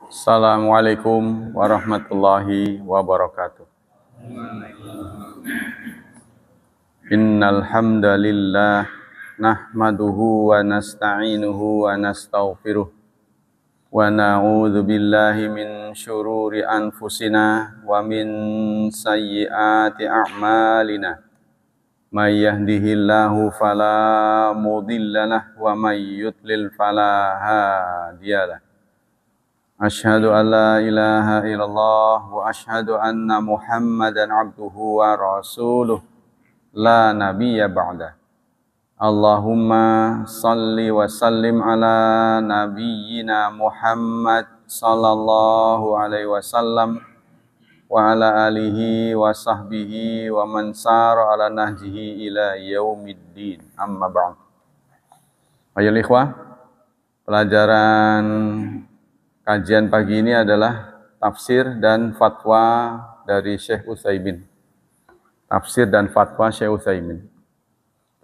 Assalamualaikum warahmatullahi wabarakatuh. Innal hamdalillah nahmaduhu wa nasta'inuhu wa nastaghfiruh wa na'udzu billahi min syururi anfusina wa min sayyiati a'malina. May yahdihillahu fala mudhillalah wa may yudlil fala hadiyalah. Asyhadu an la ilaha illallah wa asyhadu anna Muhammadan abduhu wa rasuluh la nabiyya ba'da. Allahumma salli wa sallim ala nabiyyina Muhammad sallallahu alaihi wasallam wa ala alihi wa sahbihi wa man sara ala nahjihi ila yaumiddin. Amma ba'd. Ayolah ikhwah, pelajaran kajian pagi ini adalah tafsir dan fatwa dari Syekh Utsaimin. Tafsir dan fatwa Syekh Utsaimin.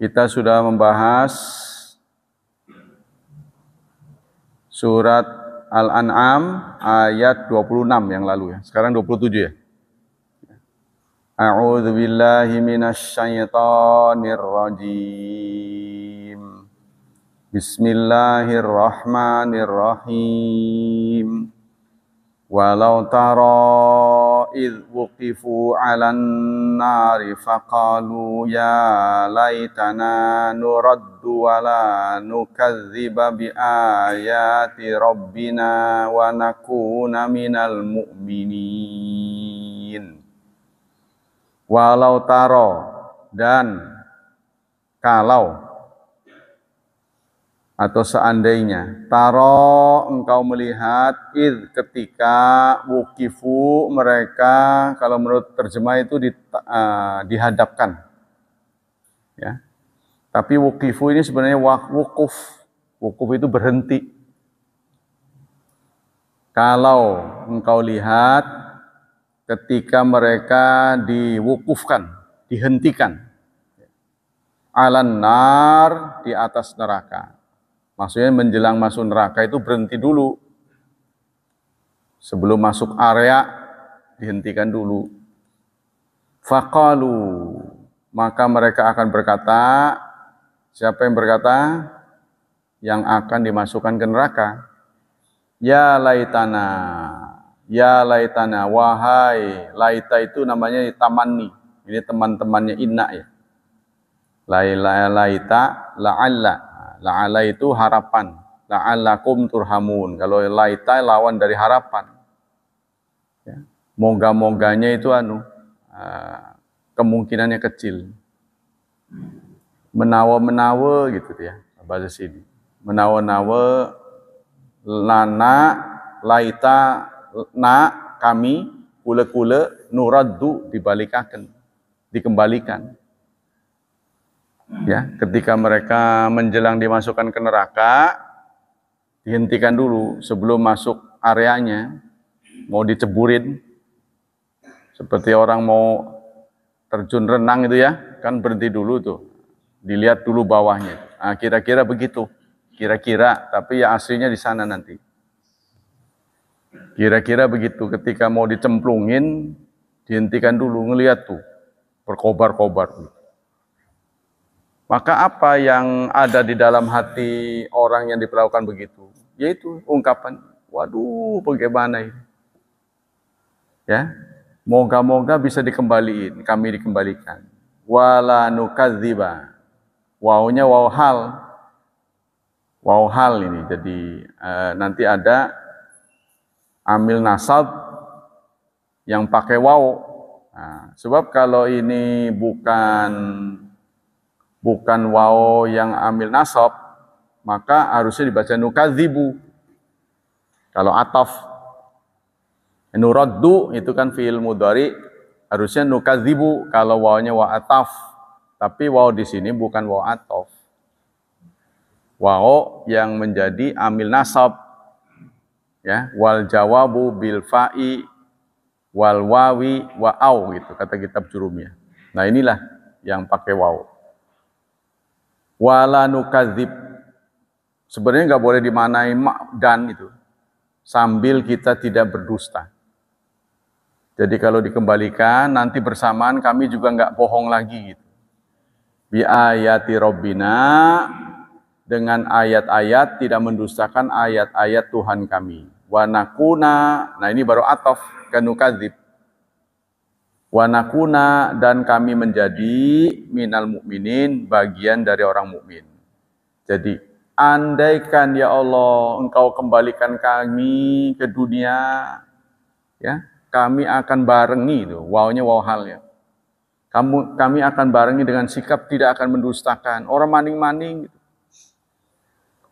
Kita sudah membahas surat Al-An'am ayat 26 yang lalu ya. Sekarang 27 ya. A'udzu billahi minasy syaithanir rajim. Bismillahirrahmanirrahim. Walau tara idh wuqifu 'alan nari faqalu ya laitana nuraddu wa la nukadziba bi ayati rabbina wa nakuna minal mu'minin. Walau tara, dan kalau atau seandainya, taro engkau melihat, id ketika, wukifu mereka, kalau menurut terjemah itu dihadapkan. Ya. Tapi wukifu ini sebenarnya wukuf. Wukuf itu berhenti. Kalau engkau lihat ketika mereka diwukufkan, dihentikan. Alan nar, di atas neraka. Maksudnya menjelang masuk neraka itu berhenti dulu. Sebelum masuk area, dihentikan dulu. Faqalu, maka mereka akan berkata, siapa yang berkata? Yang akan dimasukkan ke neraka. Ya laitana, wahai. Laita itu namanya tamanni. Ini teman-temannya inna ya. Laita, la'alla. La'ala itu harapan. La'allakum turhamun. Kalau laita lawan dari harapan. Ya. Moga-moganya itu kemungkinannya kecil. Menawa-menawa gitu ya. Bahasa sini. Menawa-nawa lana laita na kami kula-kula nuraddu dibalikaken. Dikembalikan. Ya, ketika mereka menjelang dimasukkan ke neraka, dihentikan dulu sebelum masuk areanya, mau diceburin, seperti orang mau terjun renang itu ya, kan berhenti dulu tuh, dilihat dulu bawahnya. Nah, kira-kira begitu, kira-kira, tapi ya aslinya di sana nanti. Kira-kira begitu, ketika mau dicemplungin, dihentikan dulu, ngelihat tuh, berkobar-kobar. Maka apa yang ada di dalam hati orang yang diperlakukan begitu? Yaitu ungkapan, waduh bagaimana ini? Ya, moga-moga bisa dikembaliin, kami dikembalikan. Wala nukadziba. Wawunya waw hal. Waw hal ini, jadi nanti ada amil nasab yang pakai waw. Nah, sebab kalau ini bukan waw yang amil nasab, maka harusnya dibaca nukadzibu. Kalau ataf, nuraddu itu kan fi'il mudhari, harusnya nukadzibu kalau wawnya waw ataf. Tapi waw di sini bukan waw ataf. Waw yang menjadi amil nasab. Ya, wal jawabu bil fa'i wal wawi wa au gitu kata kitab Jurumiyah. Nah, inilah yang pakai waw. Wala nukadzib. Sebenarnya nggak boleh dimanai dan itu. sambil kita tidak berdusta. Jadi kalau dikembalikan nanti bersamaan kami juga nggak bohong lagi gitu. Bi ayati Rabbina, dengan ayat-ayat tidak mendustakan ayat-ayat Tuhan kami. Wa nakuna, nah ini baru ataf kanukadzib. Wa nakuna, dan kami menjadi minal mukminin, bagian dari orang mukmin. Jadi andaikan ya Allah Engkau kembalikan kami ke dunia, ya kami akan barengi itu, wawnya waw halnya. Kami akan barengi dengan sikap tidak akan mendustakan. Orang maning-maning gitu.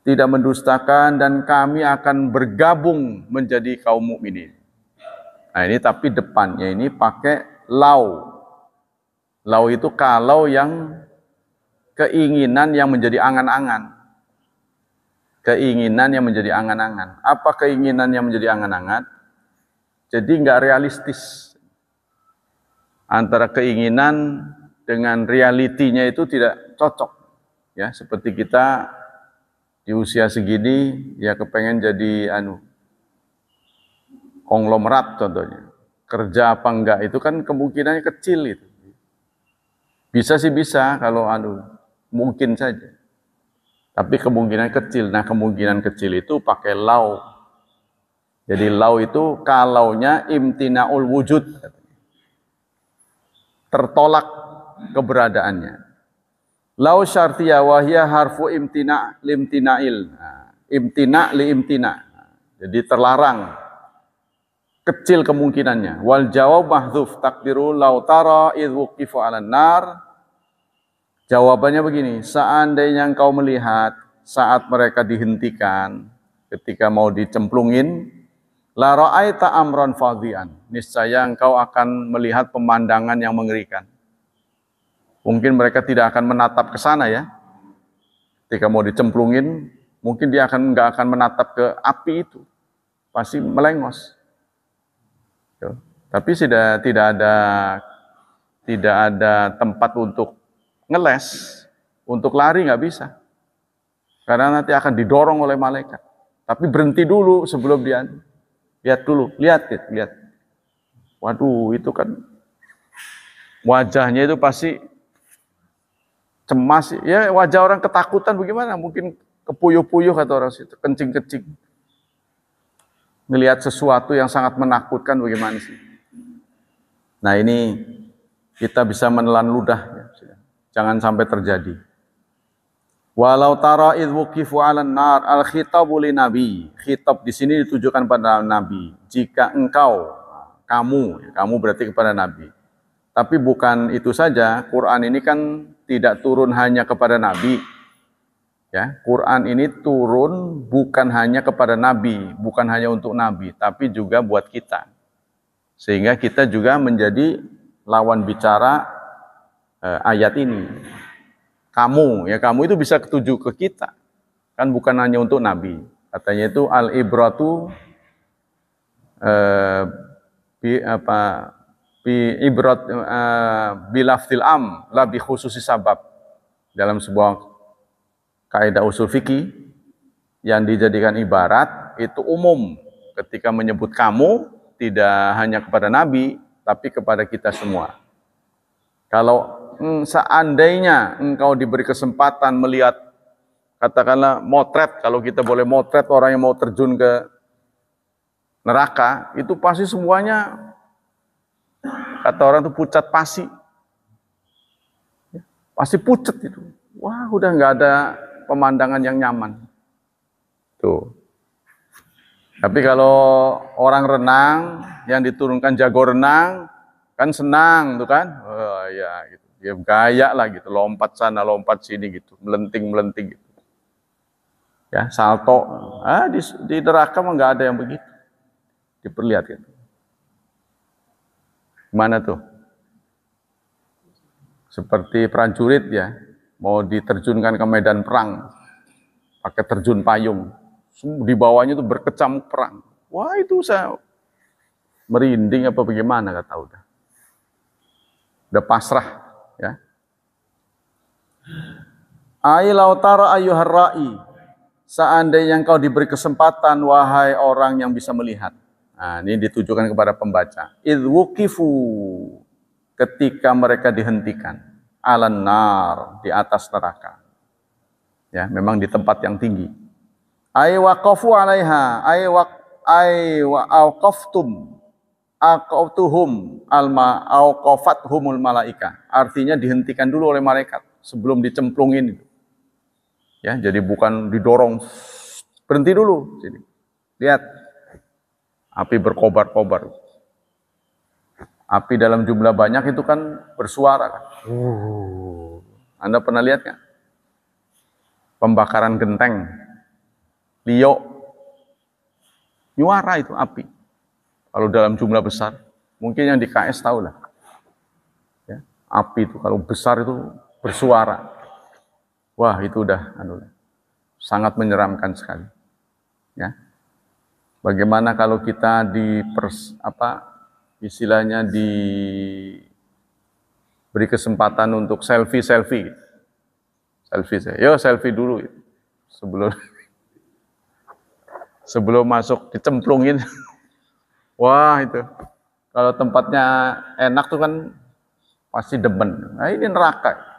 Tidak mendustakan, dan kami akan bergabung menjadi kaum mukminin. Nah ini tapi depannya ini pakai lau. Lau itu kalau yang keinginan yang menjadi angan-angan. Keinginan yang menjadi angan-angan. Apa keinginan yang menjadi angan-angan? Jadi nggak realistis. Antara keinginan dengan realitinya itu tidak cocok. Ya, seperti kita di usia segini ya kepengen jadi konglomerat contohnya. Kerja apa enggak itu kan kemungkinannya kecil itu. Bisa sih bisa kalau mungkin saja. Tapi kemungkinan kecil. Nah, kemungkinan kecil itu pakai lau. Jadi lau itu kalaunya imtina'ul wujud. Tertolak keberadaannya. Lau syartiyah wahya harfu imtina' limtina'il. Nah, imtina' li imtina'. Jadi terlarang. Kecil kemungkinannya. Wal jawab mahdzuf takdiru lau tara idh wuqifu 'alan nar. Jawabannya begini, seandainya engkau melihat saat mereka dihentikan ketika mau dicemplungin, la ra'aita amran fadhian. Niscaya engkau akan melihat pemandangan yang mengerikan. Mungkin mereka tidak akan menatap ke sana ya. Ketika mau dicemplungin, mungkin dia nggak akan menatap ke api itu. Pasti melengos. Tapi tidak ada tempat untuk ngeles, untuk lari nggak bisa. Karena nanti akan didorong oleh malaikat. Tapi berhenti dulu sebelum dia lihat dulu, lihat. Waduh, itu kan wajahnya itu pasti cemas. Ya wajah orang ketakutan bagaimana? Mungkin kepuyuh-puyuh kata orang situ, kencing-kencing. Ngelihat sesuatu yang sangat menakutkan bagaimana sih? Nah ini kita bisa menelan ludah. Ya. Jangan sampai terjadi. Walau tara idh wuqifu 'alan nar al-khitabu li nabi. Khitab di sini ditujukan pada nabi. Jika engkau, kamu berarti kepada nabi. Tapi bukan itu saja, Quran ini kan tidak turun hanya kepada nabi. Ya, Quran ini turun bukan hanya kepada nabi, bukan hanya untuk nabi, tapi juga buat kita. Sehingga kita juga menjadi lawan bicara ayat ini. Kamu itu bisa ketuju ke kita. Kan bukan hanya untuk nabi. Katanya itu al-ibratu bilafdil am la bi khususi sabab. Dalam sebuah kaidah usul fikih yang dijadikan ibarat itu umum ketika menyebut kamu tidak hanya kepada nabi tapi kepada kita semua. Kalau seandainya engkau diberi kesempatan melihat, katakanlah motret, kalau kita boleh motret orang yang mau terjun ke neraka, itu pasti semuanya, kata orang itu pucat pasi. Pasti pucat itu. Wah, udah nggak ada pemandangan yang nyaman. Tuh. Tapi kalau orang renang, yang diturunkan jago renang, kan senang tuh kan. Oh, ya gitu. Ya gaya lah gitu, lompat sana, lompat sini gitu, melenting gitu. Ya, salto. Di neraka mah nggak ada yang begitu. Diperlihatkan. Gimana tuh? Seperti prajurit ya, mau diterjunkan ke medan perang, pakai terjun payung. Di bawahnya tuh berkecamuk perang. Wah, itu saya merinding apa bagaimana kata udah pasrah. Ya. Ai lautara ayyuhar ra'i. seandainya engkau diberi kesempatan, wahai orang yang bisa melihat. Nah, ini ditujukan kepada pembaca. Idh wuqifu, ketika mereka dihentikan. Alan nar, di atas neraka. Ya, memang di tempat yang tinggi. Ay waqafu alaiha, ay waqaftum, aqaftuhum alma auqafathumul malaika. Artinya dihentikan dulu oleh malaikat sebelum dicemplungin itu. Ya, jadi bukan didorong, berhenti dulu. Jadi, lihat, api berkobar-kobar. Api dalam jumlah banyak itu kan bersuara kan. Anda pernah lihat kan? Pembakaran genteng, liok, nyuara itu api. Kalau dalam jumlah besar, mungkin yang di KS tahu lah. Ya, api itu kalau besar itu bersuara. Wah, itu udah sangat menyeramkan sekali. Ya. Bagaimana kalau kita istilahnya diberi kesempatan untuk selfie. Selfie saya. Yo selfie dulu sebelum masuk dicemplungin. Wah, itu. Kalau tempatnya enak tuh kan pasti demen. Nah, ini neraka.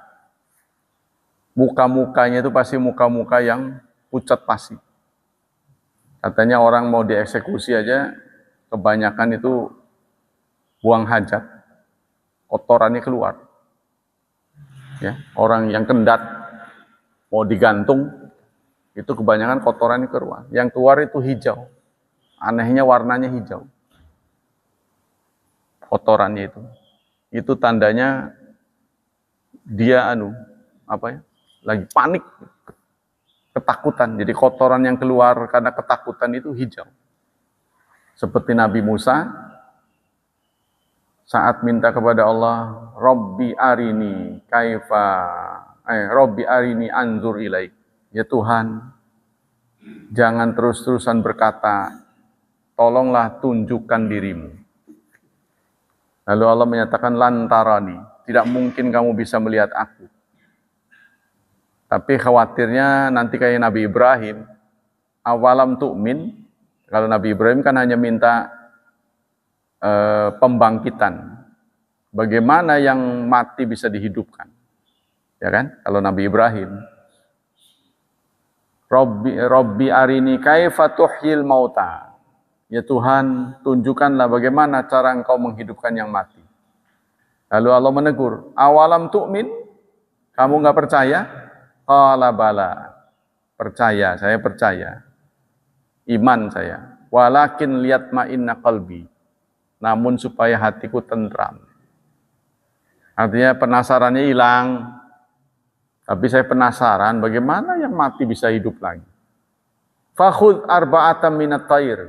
Muka-mukanya itu pasti muka-muka yang pucat pasi. Katanya orang mau dieksekusi aja, kebanyakan itu buang hajat, kotorannya keluar. Ya, orang yang kendat mau digantung, itu kebanyakan kotorannya keluar. Yang keluar itu hijau. Anehnya warnanya hijau. Kotorannya itu. Itu tandanya dia lagi panik, ketakutan. Jadi kotoran yang keluar karena ketakutan itu hijau. Seperti Nabi Musa saat minta kepada Allah, Rabbi arini anzur ilaik. Ya Tuhan, jangan terus-terusan berkata, tolonglah tunjukkan dirimu. Lalu Allah menyatakan, lantarani, tidak mungkin kamu bisa melihat aku. Tapi khawatirnya nanti kayak Nabi Ibrahim, awalam tu'min, kalau Nabi Ibrahim kan hanya minta pembangkitan. Bagaimana yang mati bisa dihidupkan? Ya kan? Kalau Nabi Ibrahim, Rabbi arini kaifa tuhyil mauta. Ya Tuhan, tunjukkanlah bagaimana cara engkau menghidupkan yang mati. Lalu Allah menegur, awalam tu'min, kamu nggak percaya? Qala bala, percaya, saya percaya, iman saya. Walakin liyatma'inna qalbi, namun supaya hatiku tentram. Artinya penasarannya hilang, tapi saya penasaran bagaimana yang mati bisa hidup lagi. Fakhudh arba'atan minat tayr,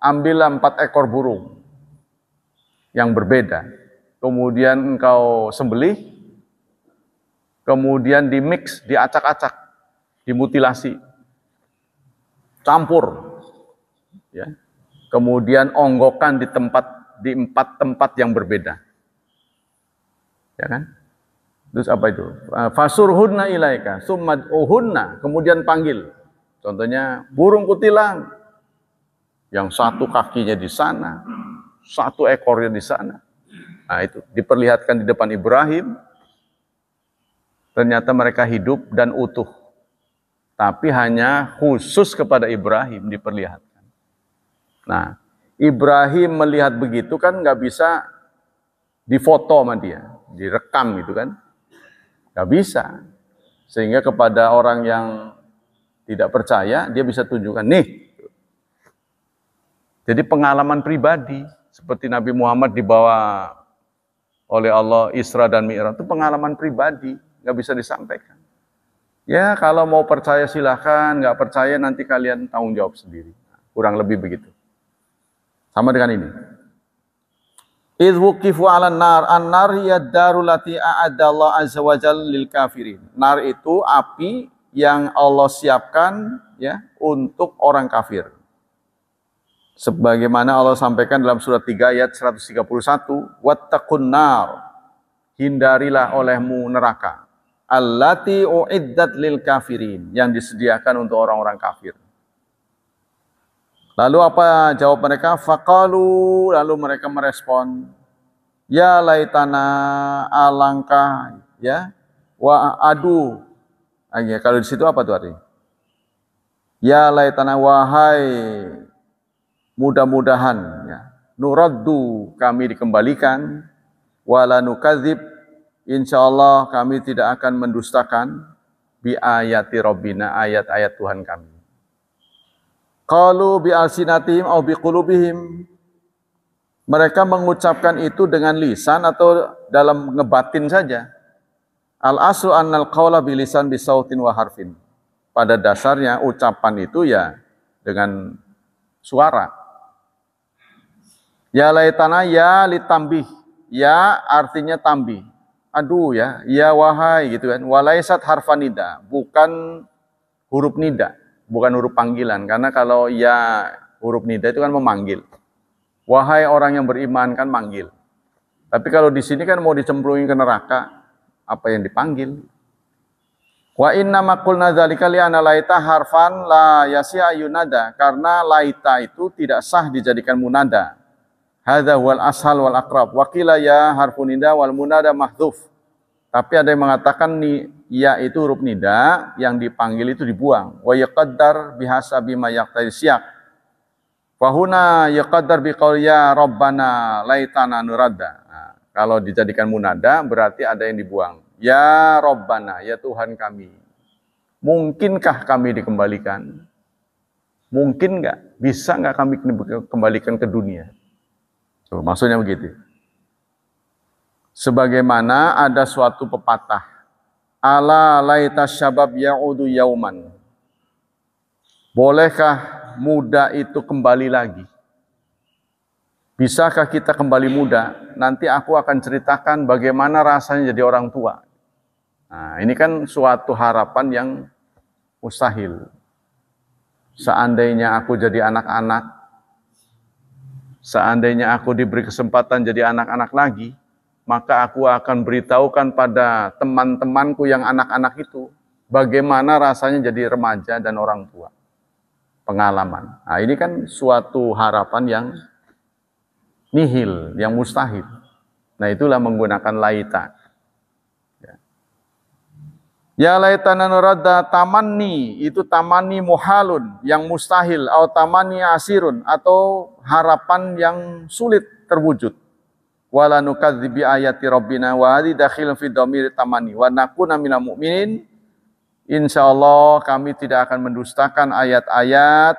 ambillah 4 ekor burung yang berbeda, kemudian engkau sembelih, kemudian dimix, diacak-acak, dimutilasi, campur, ya. Kemudian onggokan di 4 tempat yang berbeda, ya kan? Terus apa itu? Fasurhunna ilaika, summad'uhunna, kemudian panggil. Contohnya burung kutilang, yang 1 kakinya di sana, 1 ekornya di sana. Nah itu diperlihatkan di depan Ibrahim. Ternyata mereka hidup dan utuh. Tapi hanya khusus kepada Ibrahim diperlihatkan. Nah, Ibrahim melihat begitu kan nggak bisa difoto sama dia, direkam gitu kan. Nggak bisa. Sehingga kepada orang yang tidak percaya, dia bisa tunjukkan, nih. Jadi pengalaman pribadi, seperti Nabi Muhammad dibawa oleh Allah Isra dan Mi'raj, itu pengalaman pribadi. Nggak bisa disampaikan. Ya kalau mau percaya silahkan, nggak percaya nanti kalian tanggung jawab sendiri. Kurang lebih begitu. Sama dengan ini. Idh wuqifu 'alan nar, an-nar hiya darul lati a'adallahu azza wa jalla lil kafirin. Nar itu api yang Allah siapkan ya untuk orang kafir. Sebagaimana Allah sampaikan dalam surat 3 ayat 131, wattaqun nar, hindarilah olehmu neraka. allati uiddat lil kafirin, yang disediakan untuk orang-orang kafir. Lalu apa jawab mereka? Faqalu, lalu mereka merespon, ya laitana, alangkah, ya, wa adu. Ya, kalau di situ apa tuh artinya? Ya laitana, wahai mudah-mudahan, ya, nuraddu, kami dikembalikan, wala nukadzib, insyaallah kami tidak akan mendustakan, bi ayati rabbina, ayat-ayat Tuhan kami. Qalu bi alsinatihim au bi qulubihim, mereka mengucapkan itu dengan lisan atau dalam ngebatin saja. Al aslu annal qawla bi lisan bi sautin wa harfin. Pada dasarnya ucapan itu ya dengan suara. Ya laitana, ya litambih, ya artinya tambih. Aduh ya, ya wahai gitu kan. Walaisat harfanida, bukan huruf nida, bukan huruf panggilan, karena kalau ya huruf nida itu kan memanggil. Wahai orang yang beriman kan manggil. Tapi kalau di sini kan mau dicemplungin ke neraka, apa yang dipanggil? Wa inna ma qulna dzalika li anna laita harfan la yasi'a yunada, karena laita itu tidak sah dijadikan munada. Hadza wal ashal wal aqrab. Wa qila ya harfun nida wal munada mahdzuf. Tapi ada yang mengatakan ya itu huruf nida, yang dipanggil itu dibuang. Wa yaqaddar bihasabi ma yaqtadi siyaq. Fa huna yaqaddar biqaul ya rabbana laitana nuradda. Nah, kalau dijadikan munada berarti ada yang dibuang. Ya rabbana, ya Tuhan kami, mungkinkah kami dikembalikan? Mungkin enggak? Bisa enggak kami kembalikan ke dunia? Tuh, maksudnya begitu. Sebagaimana ada suatu pepatah, ala laita syabab ya'udu yauman. Bolehkah muda itu kembali lagi? Bisakah kita kembali muda? Nanti aku akan ceritakan bagaimana rasanya jadi orang tua. Nah, ini kan suatu harapan yang mustahil. Seandainya aku jadi anak-anak, seandainya aku diberi kesempatan jadi anak-anak lagi, maka aku akan beritahukan pada teman-temanku yang anak-anak itu bagaimana rasanya jadi remaja dan orang tua. Pengalaman. Nah, ini kan suatu harapan yang nihil, yang mustahil. Nah, itulah menggunakan laita. Ya laitana nuradda, tamanni, itu tamanni muhalun, yang mustahil, atau tamanni asirun, atau harapan yang sulit terwujud. Wala nukadzib bi ayati rabbina wa hadhi dakhilun fi dhamir tamani wa nakuna minal mu'minin. Insyaallah kami tidak akan mendustakan ayat-ayat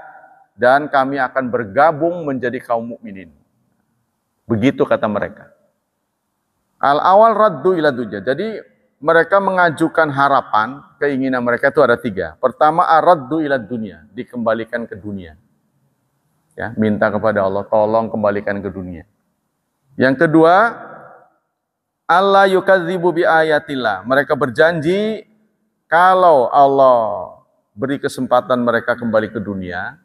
dan kami akan bergabung menjadi kaum mukminin. Begitu kata mereka. Al awal raddu ila dunya. Jadi mereka mengajukan harapan, keinginan mereka itu ada 3. Pertama, ar-raddu ila dunya, dikembalikan ke dunia. Ya, minta kepada Allah, tolong kembalikan ke dunia. Yang kedua, Allah yukadzibu bi ayatillah. Mereka berjanji kalau Allah beri kesempatan mereka kembali ke dunia,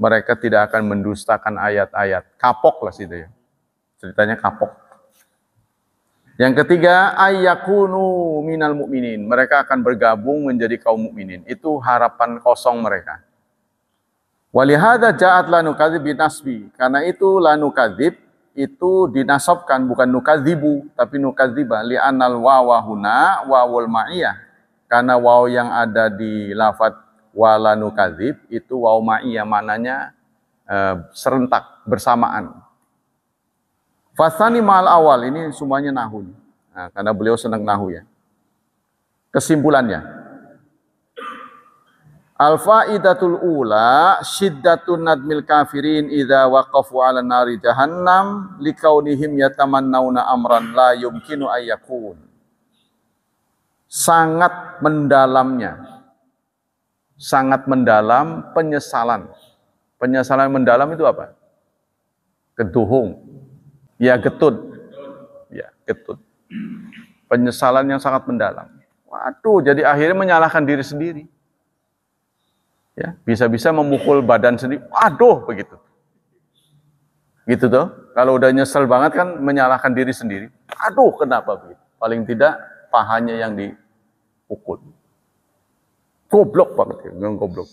mereka tidak akan mendustakan ayat-ayat. Kapok lah situ ya. Ceritanya kapok. Yang ketiga, ayyakunu minal mu'minin. Mereka akan bergabung menjadi kaum mukminin. Itu harapan kosong mereka. Walihada ja'at la nukadzib binasbi. Karena itu la nukadzib itu dinasabkan, bukan nukadzibu, tapi nukadziba. Li'anal wawahuna wawul ma'iyah. Karena waw yang ada di lafadz wala nukadzib itu waw ma'iyah, mananya serentak, bersamaan. Fasani ma'al awal, ini semuanya nahu. Nah, karena beliau senang nahu ya. Kesimpulannya, al-faidatul ula syiddatun nadmil kafirin idza waqafu 'ala nari jahannam likaunihim yatamannawna amran la yumkinu ayyakun. Sangat mendalamnya. Sangat mendalam penyesalan. Penyesalan mendalam itu apa? Keduhung. Ya, getun. Ya, getun. Penyesalan yang sangat mendalam. Waduh, jadi akhirnya menyalahkan diri sendiri. Ya, bisa-bisa memukul badan sendiri. Waduh, begitu. Gitu tuh. Kalau udah nyesel banget kan menyalahkan diri sendiri. Aduh, kenapa begitu? Paling tidak pahanya yang pukul. Goblok banget ya, goblok.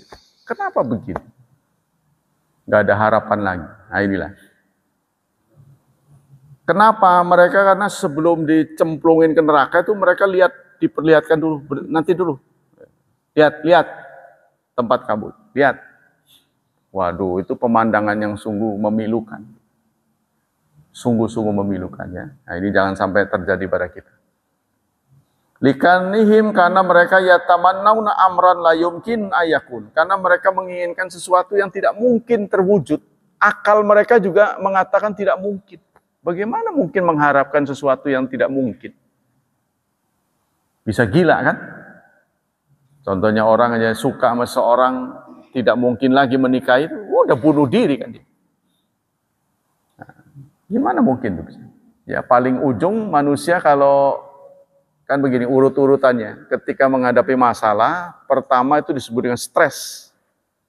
Kenapa begitu? Gak ada harapan lagi. Nah inilah. Kenapa mereka? Karena sebelum dicemplungin ke neraka itu mereka diperlihatkan dulu, nanti dulu. Lihat tempat kabut. Lihat. Waduh, itu pemandangan yang sungguh memilukan. Sungguh-sungguh memilukan ya. Nah, ini jangan sampai terjadi pada kita. Likanihim, karena mereka yatamannawna amran la yumkin ayakun. Karena mereka menginginkan sesuatu yang tidak mungkin terwujud. Akal mereka juga mengatakan tidak mungkin. Bagaimana mungkin mengharapkan sesuatu yang tidak mungkin? Bisa gila kan? Contohnya orang aja suka sama seorang, tidak mungkin lagi menikahi, udah bunuh diri kan dia. Nah, gimana mungkin tuh? Ya paling ujung manusia kalau kan begini urut-urutannya. Ketika menghadapi masalah, pertama itu disebut dengan stres.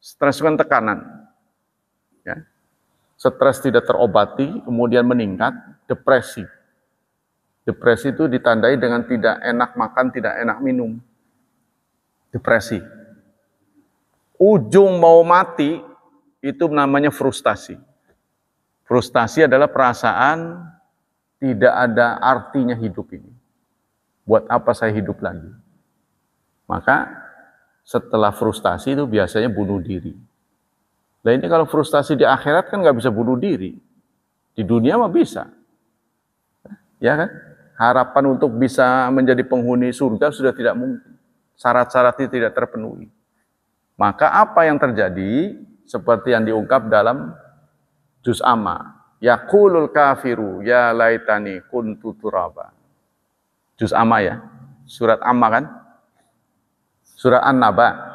Stres kan tekanan. Ya. Stres tidak terobati, kemudian meningkat, depresi. Depresi itu ditandai dengan tidak enak makan, tidak enak minum. Depresi. Ujung mau mati, itu namanya frustasi. Frustasi adalah perasaan tidak ada artinya hidup ini. Buat apa saya hidup lagi? Maka setelah frustasi itu biasanya bunuh diri. Nah ini kalau frustasi di akhirat kan nggak bisa bunuh diri. Di dunia mah bisa. Ya kan? Harapan untuk bisa menjadi penghuni surga sudah tidak mungkin. Syarat-syaratnya tidak terpenuhi. Maka apa yang terjadi? Seperti yang diungkap dalam Juz Amma. Yaqulul kafiru ya laitani kuntu turaba. Juz Amma ya. Surat Amma kan? Surat An-Naba.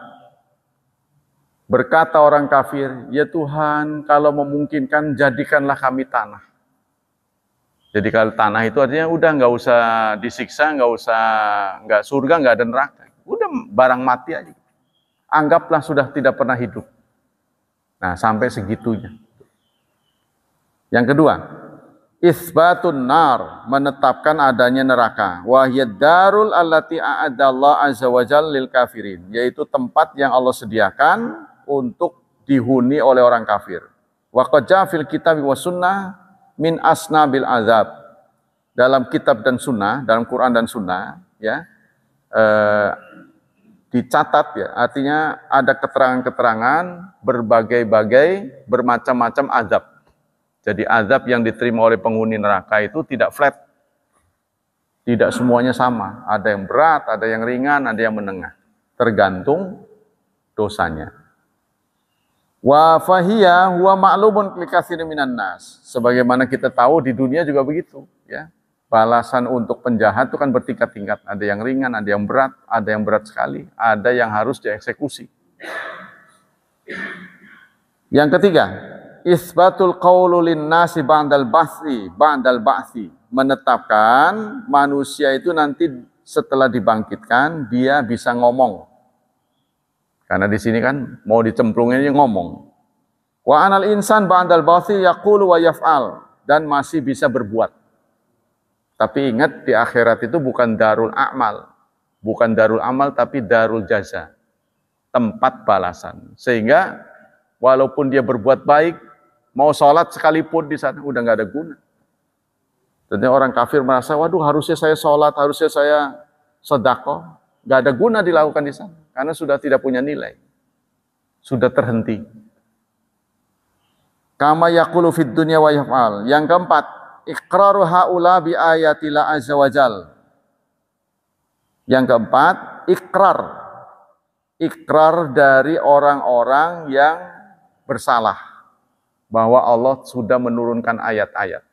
Berkata orang kafir, ya Tuhan, kalau memungkinkan jadikanlah kami tanah. Jadi kalau tanah itu artinya udah nggak usah disiksa, nggak surga, nggak ada neraka. Udah barang mati aja. Anggaplah sudah tidak pernah hidup. Nah sampai segitunya. Yang kedua, isbatun nar, menetapkan adanya neraka. Wahyad darul allati a'adallah azza wajal lil kafirin, yaitu tempat yang Allah sediakan untuk dihuni oleh orang kafir. Wa qad ja'a fil kitab wa sunnah min asnabil azab. Dalam kitab dan sunnah, dalam Quran dan sunnah, ya, dicatat ya, artinya ada keterangan-keterangan berbagai-bagai, bermacam-macam azab. Jadi azab yang diterima oleh penghuni neraka itu tidak flat. Tidak semuanya sama. Ada yang berat, ada yang ringan, ada yang menengah. Tergantung dosanya. Wa fahiya huwa ma'lumun likatsirin minan nas. Sebagaimana kita tahu di dunia juga begitu, ya. Balasan untuk penjahat itu kan bertingkat-tingkat. Ada yang ringan, ada yang berat sekali, ada yang harus dieksekusi. Yang ketiga, isbatul qaulu linnasi ba'dal ba'si, menetapkan manusia itu nanti setelah dibangkitkan dia bisa ngomong. Karena di sini kan mau dicemplungin ngomong. Wa anal insan ba'dal ba'si yaqulu wa yaf'al, dan masih bisa berbuat. Tapi ingat di akhirat itu bukan darul amal. Bukan darul amal tapi darul jaza. Tempat balasan. Sehingga walaupun dia berbuat baik, mau sholat sekalipun di sana udah nggak ada guna. Tentunya orang kafir merasa, waduh harusnya saya sholat, harusnya saya sedekah. Nggak ada guna dilakukan di sana. Karena sudah tidak punya nilai. Sudah terhenti. Kama yaqulu fid dunya wa yaf'al. Yang keempat, iqraru haula bi ayatillah azza wajal. Yang keempat, ikrar dari orang-orang yang bersalah bahwa Allah sudah menurunkan ayat-ayat.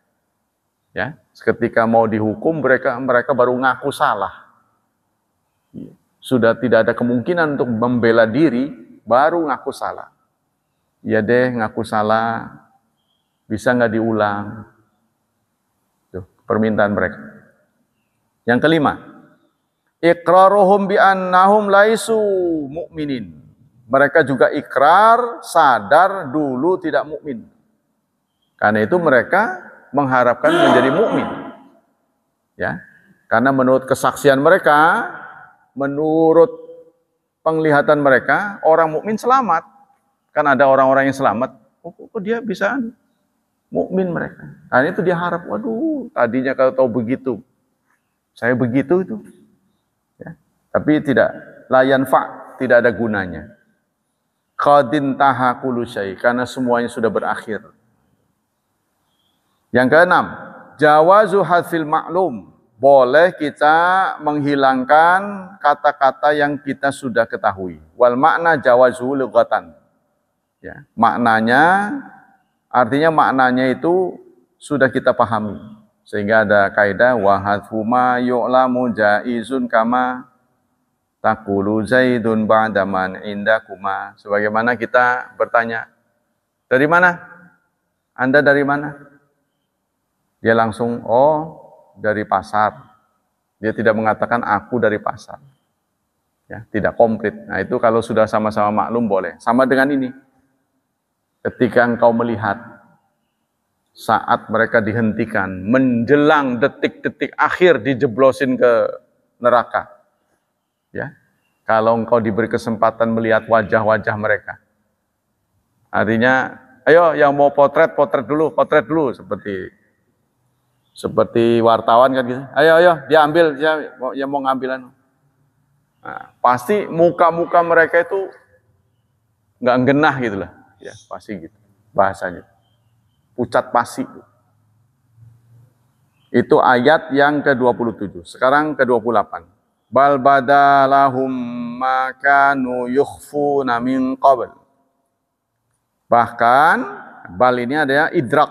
Ya, ketika mau dihukum mereka baru ngaku salah. Sudah tidak ada kemungkinan untuk membela diri, baru ngaku salah. Ya deh, ngaku salah, bisa nggak diulang? Tuh, permintaan mereka. Yang kelima, iqraruhum bi annahum laisu mu'minin. Mereka juga ikrar, sadar dulu tidak mukmin. Karena itu mereka mengharapkan menjadi mukmin. Ya. Karena menurut kesaksian mereka, menurut penglihatan mereka orang mukmin selamat. Kan ada orang-orang yang selamat. Oh, kok dia bisa mukmin mereka. Nah, itu dia harap, waduh, tadinya kalau tahu begitu, saya begitu itu. Ya. Tapi tidak, layan tidak ada gunanya. Qadin taha kullu syai, karena semuanya sudah berakhir. Yang keenam, jawazu hadfil maklum. Boleh kita menghilangkan kata-kata yang kita sudah ketahui. Wal makna jawazu lughatan. Ya, artinya maknanya itu sudah kita pahami. Sehingga ada kaidah wa hadfu ma yu'lamu jaizun kama taqulu Zaidun ba'da man indakuma. Sebagaimana kita bertanya, dari mana? Anda dari mana? Dia langsung, oh dari pasar. Dia tidak mengatakan aku dari pasar. Ya, tidak komplit. Nah itu kalau sudah sama-sama maklum boleh. Sama dengan ini. Ketika engkau melihat saat mereka dihentikan, menjelang detik-detik akhir dijeblosin ke neraka. Ya, kalau engkau diberi kesempatan melihat wajah-wajah mereka, artinya, ayo yang mau potret dulu, seperti wartawan kan gitu. Ayo, dia ambil, yang mau ngambilan. Nah, pasti muka-muka mereka itu nggak genah gitu lah, ya pasti gitu bahasanya, pucat pasi. Itu ayat yang ke-27. Sekarang ke-28. Bal badalahum ma kanu yukhfuna min qabl. Bahkan bal ini ada idrak.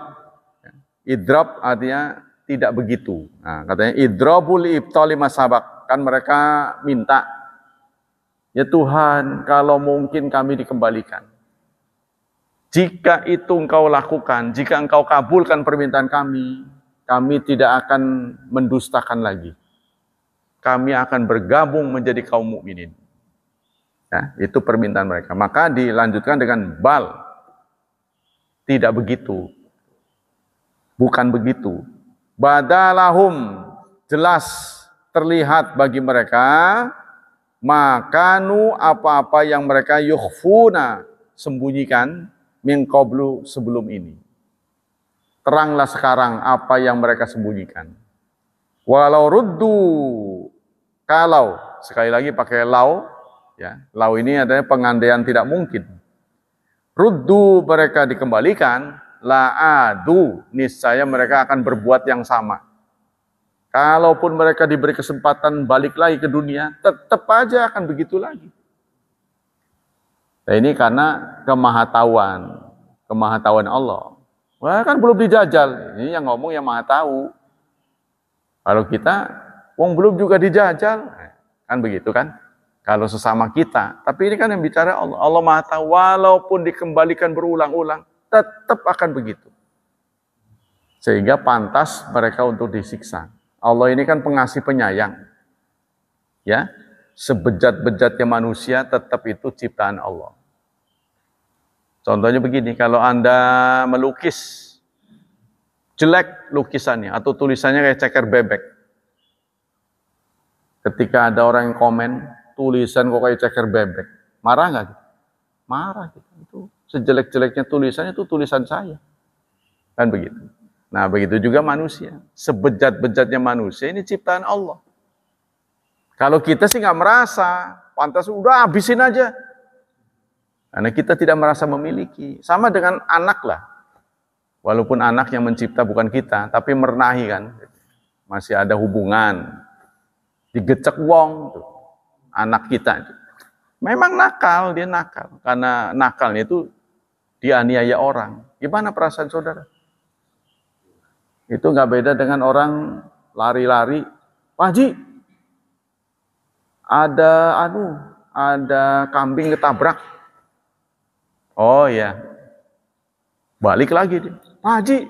Idrak artinya tidak begitu. Nah, katanya idrabul ibtali masabak. Kan mereka minta, ya Tuhan, kalau mungkin kami dikembalikan. Jika itu engkau lakukan, jika engkau kabulkan permintaan kami tidak akan mendustakan lagi. Kami akan bergabung menjadi kaum mukminin. Ya, itu permintaan mereka. Maka dilanjutkan dengan bal. Tidak begitu. Bukan begitu. Badalahum, jelas terlihat bagi mereka, makanu apa-apa yang mereka yukhfuna, sembunyikan, min qablu, sebelum ini. Teranglah sekarang apa yang mereka sembunyikan. Walau ruddu, kalau, sekali lagi pakai lau, ya, lau ini adalah pengandaian tidak mungkin. Ruddu, mereka dikembalikan, la'adu, niscaya mereka akan berbuat yang sama. Kalaupun mereka diberi kesempatan balik lagi ke dunia, tetap aja akan begitu lagi. Nah, ini karena kemahatauan Allah. Wah, kan belum dijajal. Ini yang ngomong yang maha tahu. Kalau kita, wong belum juga dijajal, kan begitu kan? Kalau sesama kita, tapi ini kan yang bicara Allah. Allah maha tahu, walaupun dikembalikan berulang-ulang, tetap akan begitu. Sehingga pantas mereka untuk disiksa. Allah ini kan pengasih penyayang. Ya, sebejat-bejatnya manusia tetap itu ciptaan Allah. Contohnya begini, kalau Anda melukis jelek lukisannya atau tulisannya kayak ceker bebek. Ketika ada orang yang komen, tulisan kok kayak ceker bebek. Marah nggak? Marah gitu. Itu sejelek-jeleknya tulisan itu tulisan saya. Kan begitu. Nah, begitu juga manusia. Sebejat-bejatnya manusia ini ciptaan Allah. Kalau kita sih nggak merasa, pantas udah habisin aja. Karena kita tidak merasa memiliki. Sama dengan anak lah. Walaupun anak yang mencipta bukan kita, tapi merenahi kan. Masih ada hubungan. Digecek wong. Anak kita. Memang nakal, dia nakal. Karena nakalnya itu dianiaya orang. Gimana perasaan saudara? Itu nggak beda dengan orang lari-lari. Pak Haji, ada kambing ketabrak. Oh ya, balik lagi dia. Pak Haji,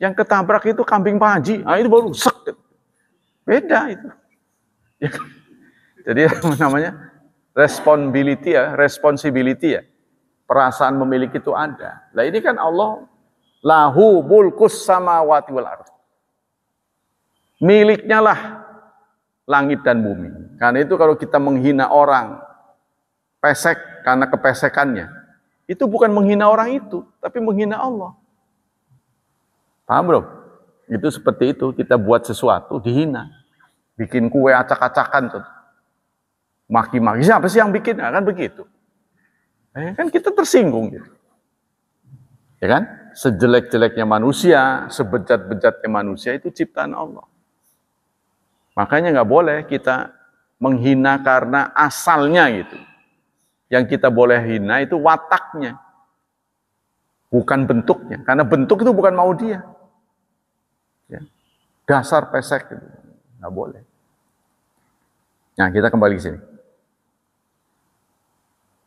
yang ketabrak itu kambing Pak Haji. Itu baru sek. Beda itu. Ya, jadi namanya responsibility ya. Perasaan memiliki itu ada. Nah ini kan Allah lahu mulkus samawati wal ardh. Miliknya lah langit dan bumi. Karena itu kalau kita menghina orang, pesek karena kepesekannya, itu bukan menghina orang itu, tapi menghina Allah. Paham bro? Itu seperti itu, kita buat sesuatu, dihina. Bikin kue acak-acakan tuh. Maki-maki, siapa sih yang bikin? Nah, kan begitu. Kan kita tersinggung gitu. Ya kan? Sejelek-jeleknya manusia, sebejat-bejatnya manusia itu ciptaan Allah. Makanya nggak boleh kita menghina karena asalnya gitu. Yang kita boleh hina itu wataknya, bukan bentuknya. Karena bentuk itu bukan mau dia. Ya. Dasar pesek gitu. Nggak boleh. Nah, kita kembali ke sini.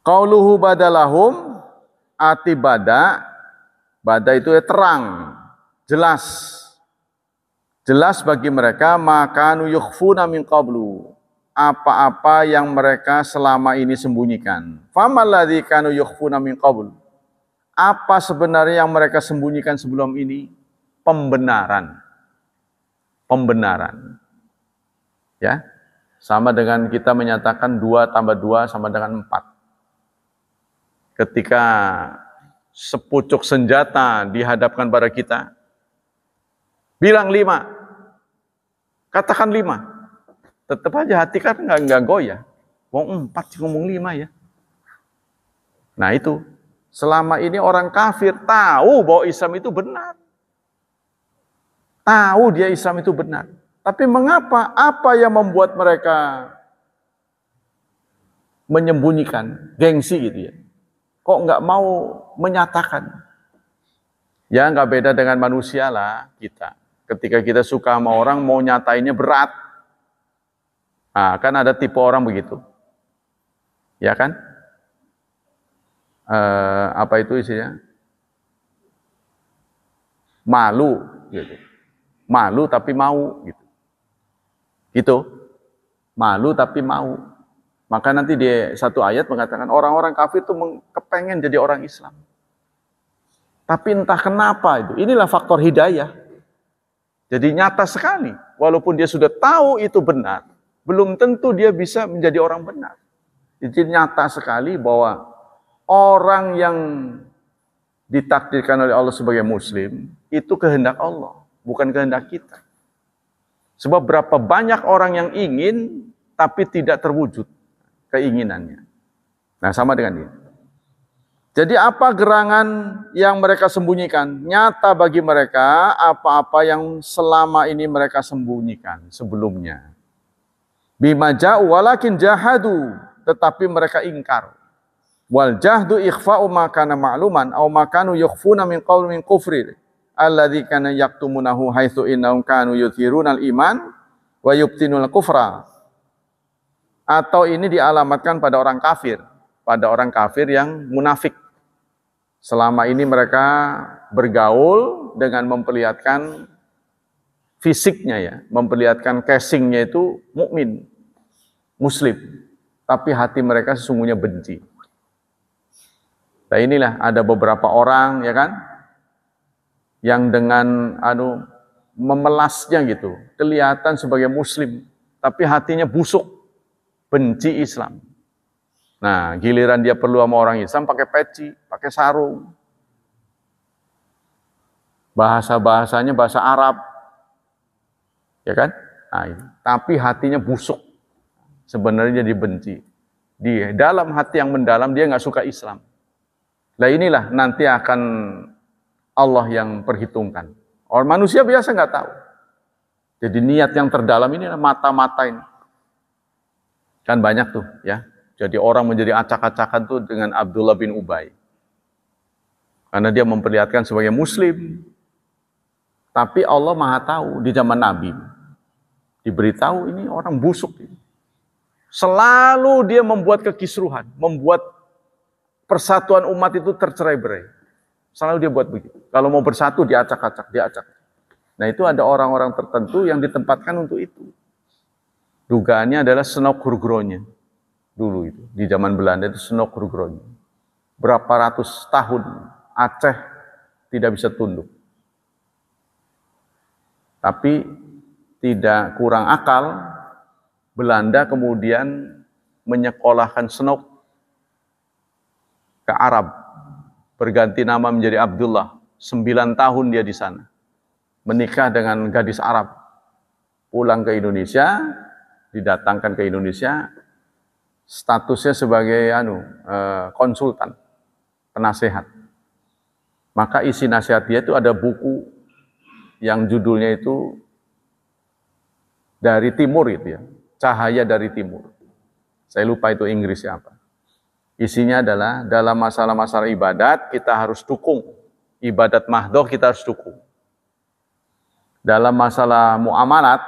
Qauluhu badalahum, arti bada itu terang, jelas. Jelas bagi mereka makanu yukhfuna min qablu, apa-apa yang mereka selama ini sembunyikan. Famalladzi kanu yukhfuna min qablu, apa sebenarnya yang mereka sembunyikan sebelum ini? Pembenaran. Pembenaran. Ya. Sama dengan kita menyatakan 2 tambah 2 sama dengan 4. Ketika sepucuk senjata dihadapkan pada kita, bilang 5, katakan 5, tetap aja hati kan nggak goyah. Wong 4 sih ngomong 5 ya. Nah itu, selama ini orang kafir tahu bahwa Islam itu benar. Tahu dia Islam itu benar. Tapi mengapa? Apa yang membuat mereka menyembunyikan? Gengsi gitu ya. Kok nggak mau menyatakan? Ya nggak beda dengan manusia lah kita. Ketika kita suka sama orang, mau nyatainnya berat. Nah, kan ada tipe orang begitu. Ya kan? Apa itu isinya? Malu gitu. Malu tapi mau gitu. Gitu. Malu tapi mau. Maka nanti di satu ayat mengatakan orang-orang kafir itu kepengen jadi orang Islam. Tapi entah kenapa itu. Inilah faktor hidayah. Jadi nyata sekali. Walaupun dia sudah tahu itu benar, belum tentu dia bisa menjadi orang benar. Jadi nyata sekali bahwa orang yang ditakdirkan oleh Allah sebagai muslim, itu kehendak Allah, bukan kehendak kita. Sebab berapa banyak orang yang ingin, tapi tidak terwujud keinginannya. Nah, sama dengan dia. Jadi apa gerangan yang mereka sembunyikan? Nyata bagi mereka apa-apa yang selama ini mereka sembunyikan sebelumnya. Bima ja'u walakin jahadu, tetapi mereka ingkar. Wal jahdu ikhfa'u ma kana ma'luman aw ma kanu yukhfuna min qawli min kufri alladzi kana yaktumunahu haitsu innahum kanu yuthiruna al-iman wa yubtinul kufra. Atau ini dialamatkan pada orang kafir yang munafik. Selama ini mereka bergaul dengan memperlihatkan fisiknya ya, memperlihatkan casingnya itu mukmin, muslim, tapi hati mereka sesungguhnya benci. Nah inilah ada beberapa orang ya kan, yang dengan memelasnya gitu, kelihatan sebagai muslim, tapi hatinya busuk. Benci Islam. Nah, giliran dia perlu sama orang Islam pakai peci, pakai sarung. Bahasa-bahasanya bahasa Arab. Ya kan? Nah, tapi hatinya busuk. Sebenarnya dia dibenci. Di dalam hati yang mendalam dia nggak suka Islam. Nah inilah nanti akan Allah yang perhitungkan. Orang manusia biasa nggak tahu. Jadi niat yang terdalam ini mata-mata ini. Kan banyak tuh ya. Jadi orang menjadi acak-acakan tuh dengan Abdullah bin Ubay. Karena dia memperlihatkan sebagai muslim. Tapi Allah Maha tahu di zaman Nabi. Diberitahu ini orang busuk. Selalu dia membuat kekisruhan. Membuat persatuan umat itu tercerai-berai. Selalu dia buat begitu. Kalau mau bersatu diacak-acak, diacak. Nah itu ada orang-orang tertentu yang ditempatkan untuk itu. Dugaannya adalah senok hurgronya. Dulu itu, di zaman Belanda itu senok hurgronya. Berapa ratus tahun Aceh tidak bisa tunduk. Tapi tidak kurang akal, Belanda kemudian menyekolahkan Snoek ke Arab, berganti nama menjadi Abdullah. 9 tahun dia di sana, menikah dengan gadis Arab, pulang ke Indonesia, didatangkan ke Indonesia, statusnya sebagai konsultan, penasehat. Maka isi nasihat dia itu ada buku yang judulnya itu Dari Timur itu ya, Cahaya dari Timur. Saya lupa itu Inggrisnya apa. Isinya adalah dalam masalah-masalah ibadat kita harus dukung. Ibadat mahdoh kita harus dukung. Dalam masalah muamalat,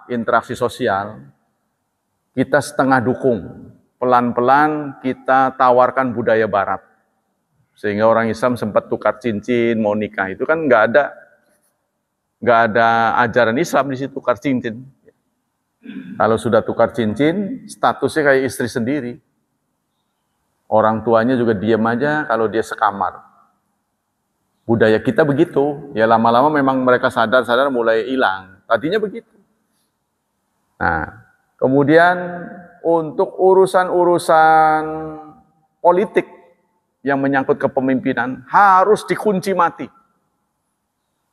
interaksi sosial, kita setengah dukung. Pelan-pelan kita tawarkan budaya barat. Sehingga orang Islam sempat tukar cincin, mau nikah. Itu kan nggak ada ajaran Islam di situ, tukar cincin. Kalau sudah tukar cincin, statusnya kayak istri sendiri. Orang tuanya juga diam aja kalau dia sekamar. Budaya kita begitu, ya lama-lama memang mereka sadar mulai hilang. Tadinya begitu. Nah, kemudian untuk urusan-urusan politik yang menyangkut kepemimpinan harus dikunci mati.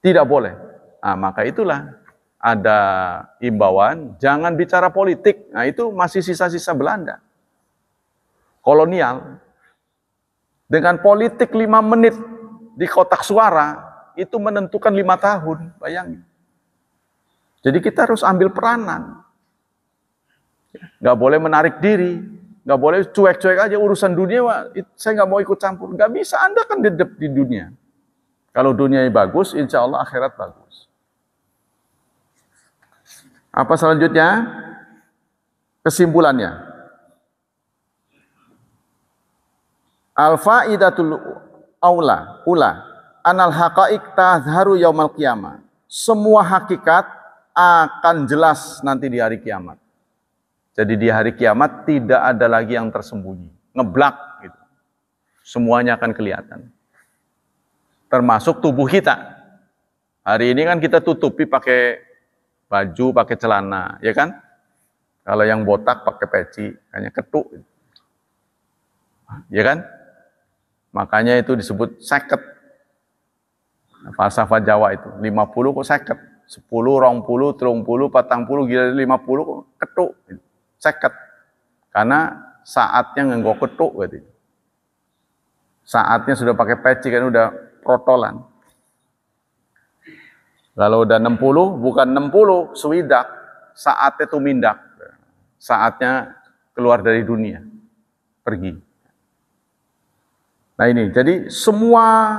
Tidak boleh. Nah, maka itulah ada imbauan, jangan bicara politik. Nah, itu masih sisa-sisa Belanda. Kolonial. Dengan politik 5 menit di kotak suara, itu menentukan 5 tahun, bayangin. Jadi kita harus ambil peranan. Nggak boleh menarik diri, nggak boleh cuek-cuek aja urusan dunia, saya nggak mau ikut campur. Nggak bisa, Anda kan dedep di dunia. Kalau dunianya bagus, insya Allah akhirat bagus. Apa selanjutnya? Kesimpulannya. Al-faidatul ula anal haqaiq tazharu yaumal qiyamah. Semua hakikat akan jelas nanti di hari kiamat. Jadi di hari kiamat tidak ada lagi yang tersembunyi, ngeblak gitu. Semuanya akan kelihatan. Termasuk tubuh kita. Hari ini kan kita tutupi pakai baju, pakai celana, ya kan? Kalau yang botak pakai peci, hanya ketuk. Ya kan? Makanya itu disebut seket. Falsafah Jawa itu, 50 kok seket. 10, 20, 30, 40, gila 50 kok ketuk. Seket. Karena saatnya nggak ketuk gitu. Saatnya sudah pakai peci kan udah protolan. Kalau udah 60, bukan 60, swidak, saatnya tumindak. Saatnya keluar dari dunia, pergi. Nah ini, jadi semua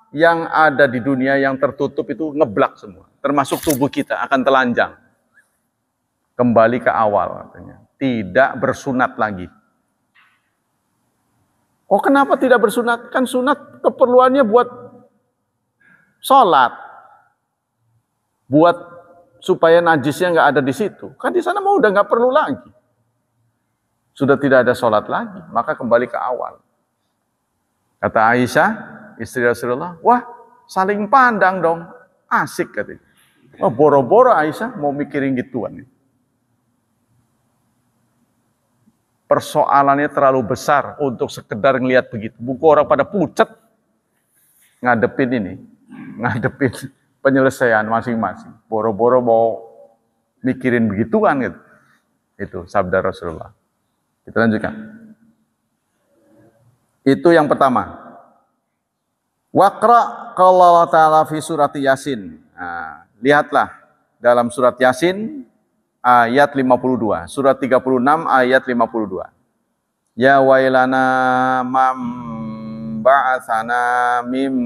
yang ada di dunia yang tertutup itu ngeblak semua. Termasuk tubuh kita akan telanjang. Kembali ke awal katanya. Tidak bersunat lagi. Oh kenapa tidak bersunat? Kan sunat keperluannya buat sholat. Buat supaya najisnya nggak ada di situ. Kan di sana mau udah nggak perlu lagi. Sudah tidak ada sholat lagi, maka kembali ke awal. Kata Aisyah, istri Rasulullah, wah saling pandang dong, asik katanya. Oh boro-boro Aisyah mau mikirin gituan. Persoalannya terlalu besar untuk sekedar ngelihat begitu. Buku orang pada pucat ngadepin penyelesaian masing-masing. Boro-boro mau mikirin begituan gitu. Itu sabda Rasulullah. Kita lanjutkan. Itu yang pertama. Waqra qala Allah Ta'ala fi surat Yasin. Nah, lihatlah dalam surat Yasin ayat 52. Surat 36 ayat 52. Ya wailana mam ba'atsana mim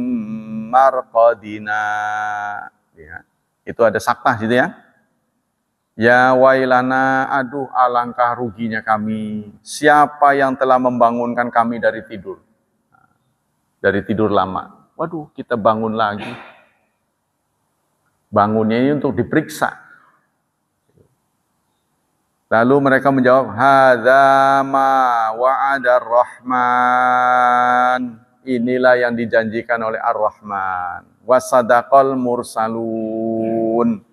marqadina. Ya, itu ada saktah gitu ya. Ya wailana, aduh alangkah ruginya kami. Siapa yang telah membangunkan kami dari tidur? Dari tidur lama. Waduh, kita bangun lagi. Bangunnya ini untuk diperiksa. Lalu mereka menjawab, hadza ma wa'ada ar-Rahman. Inilah yang dijanjikan oleh Ar-Rahman. Wasadaqal mursalun.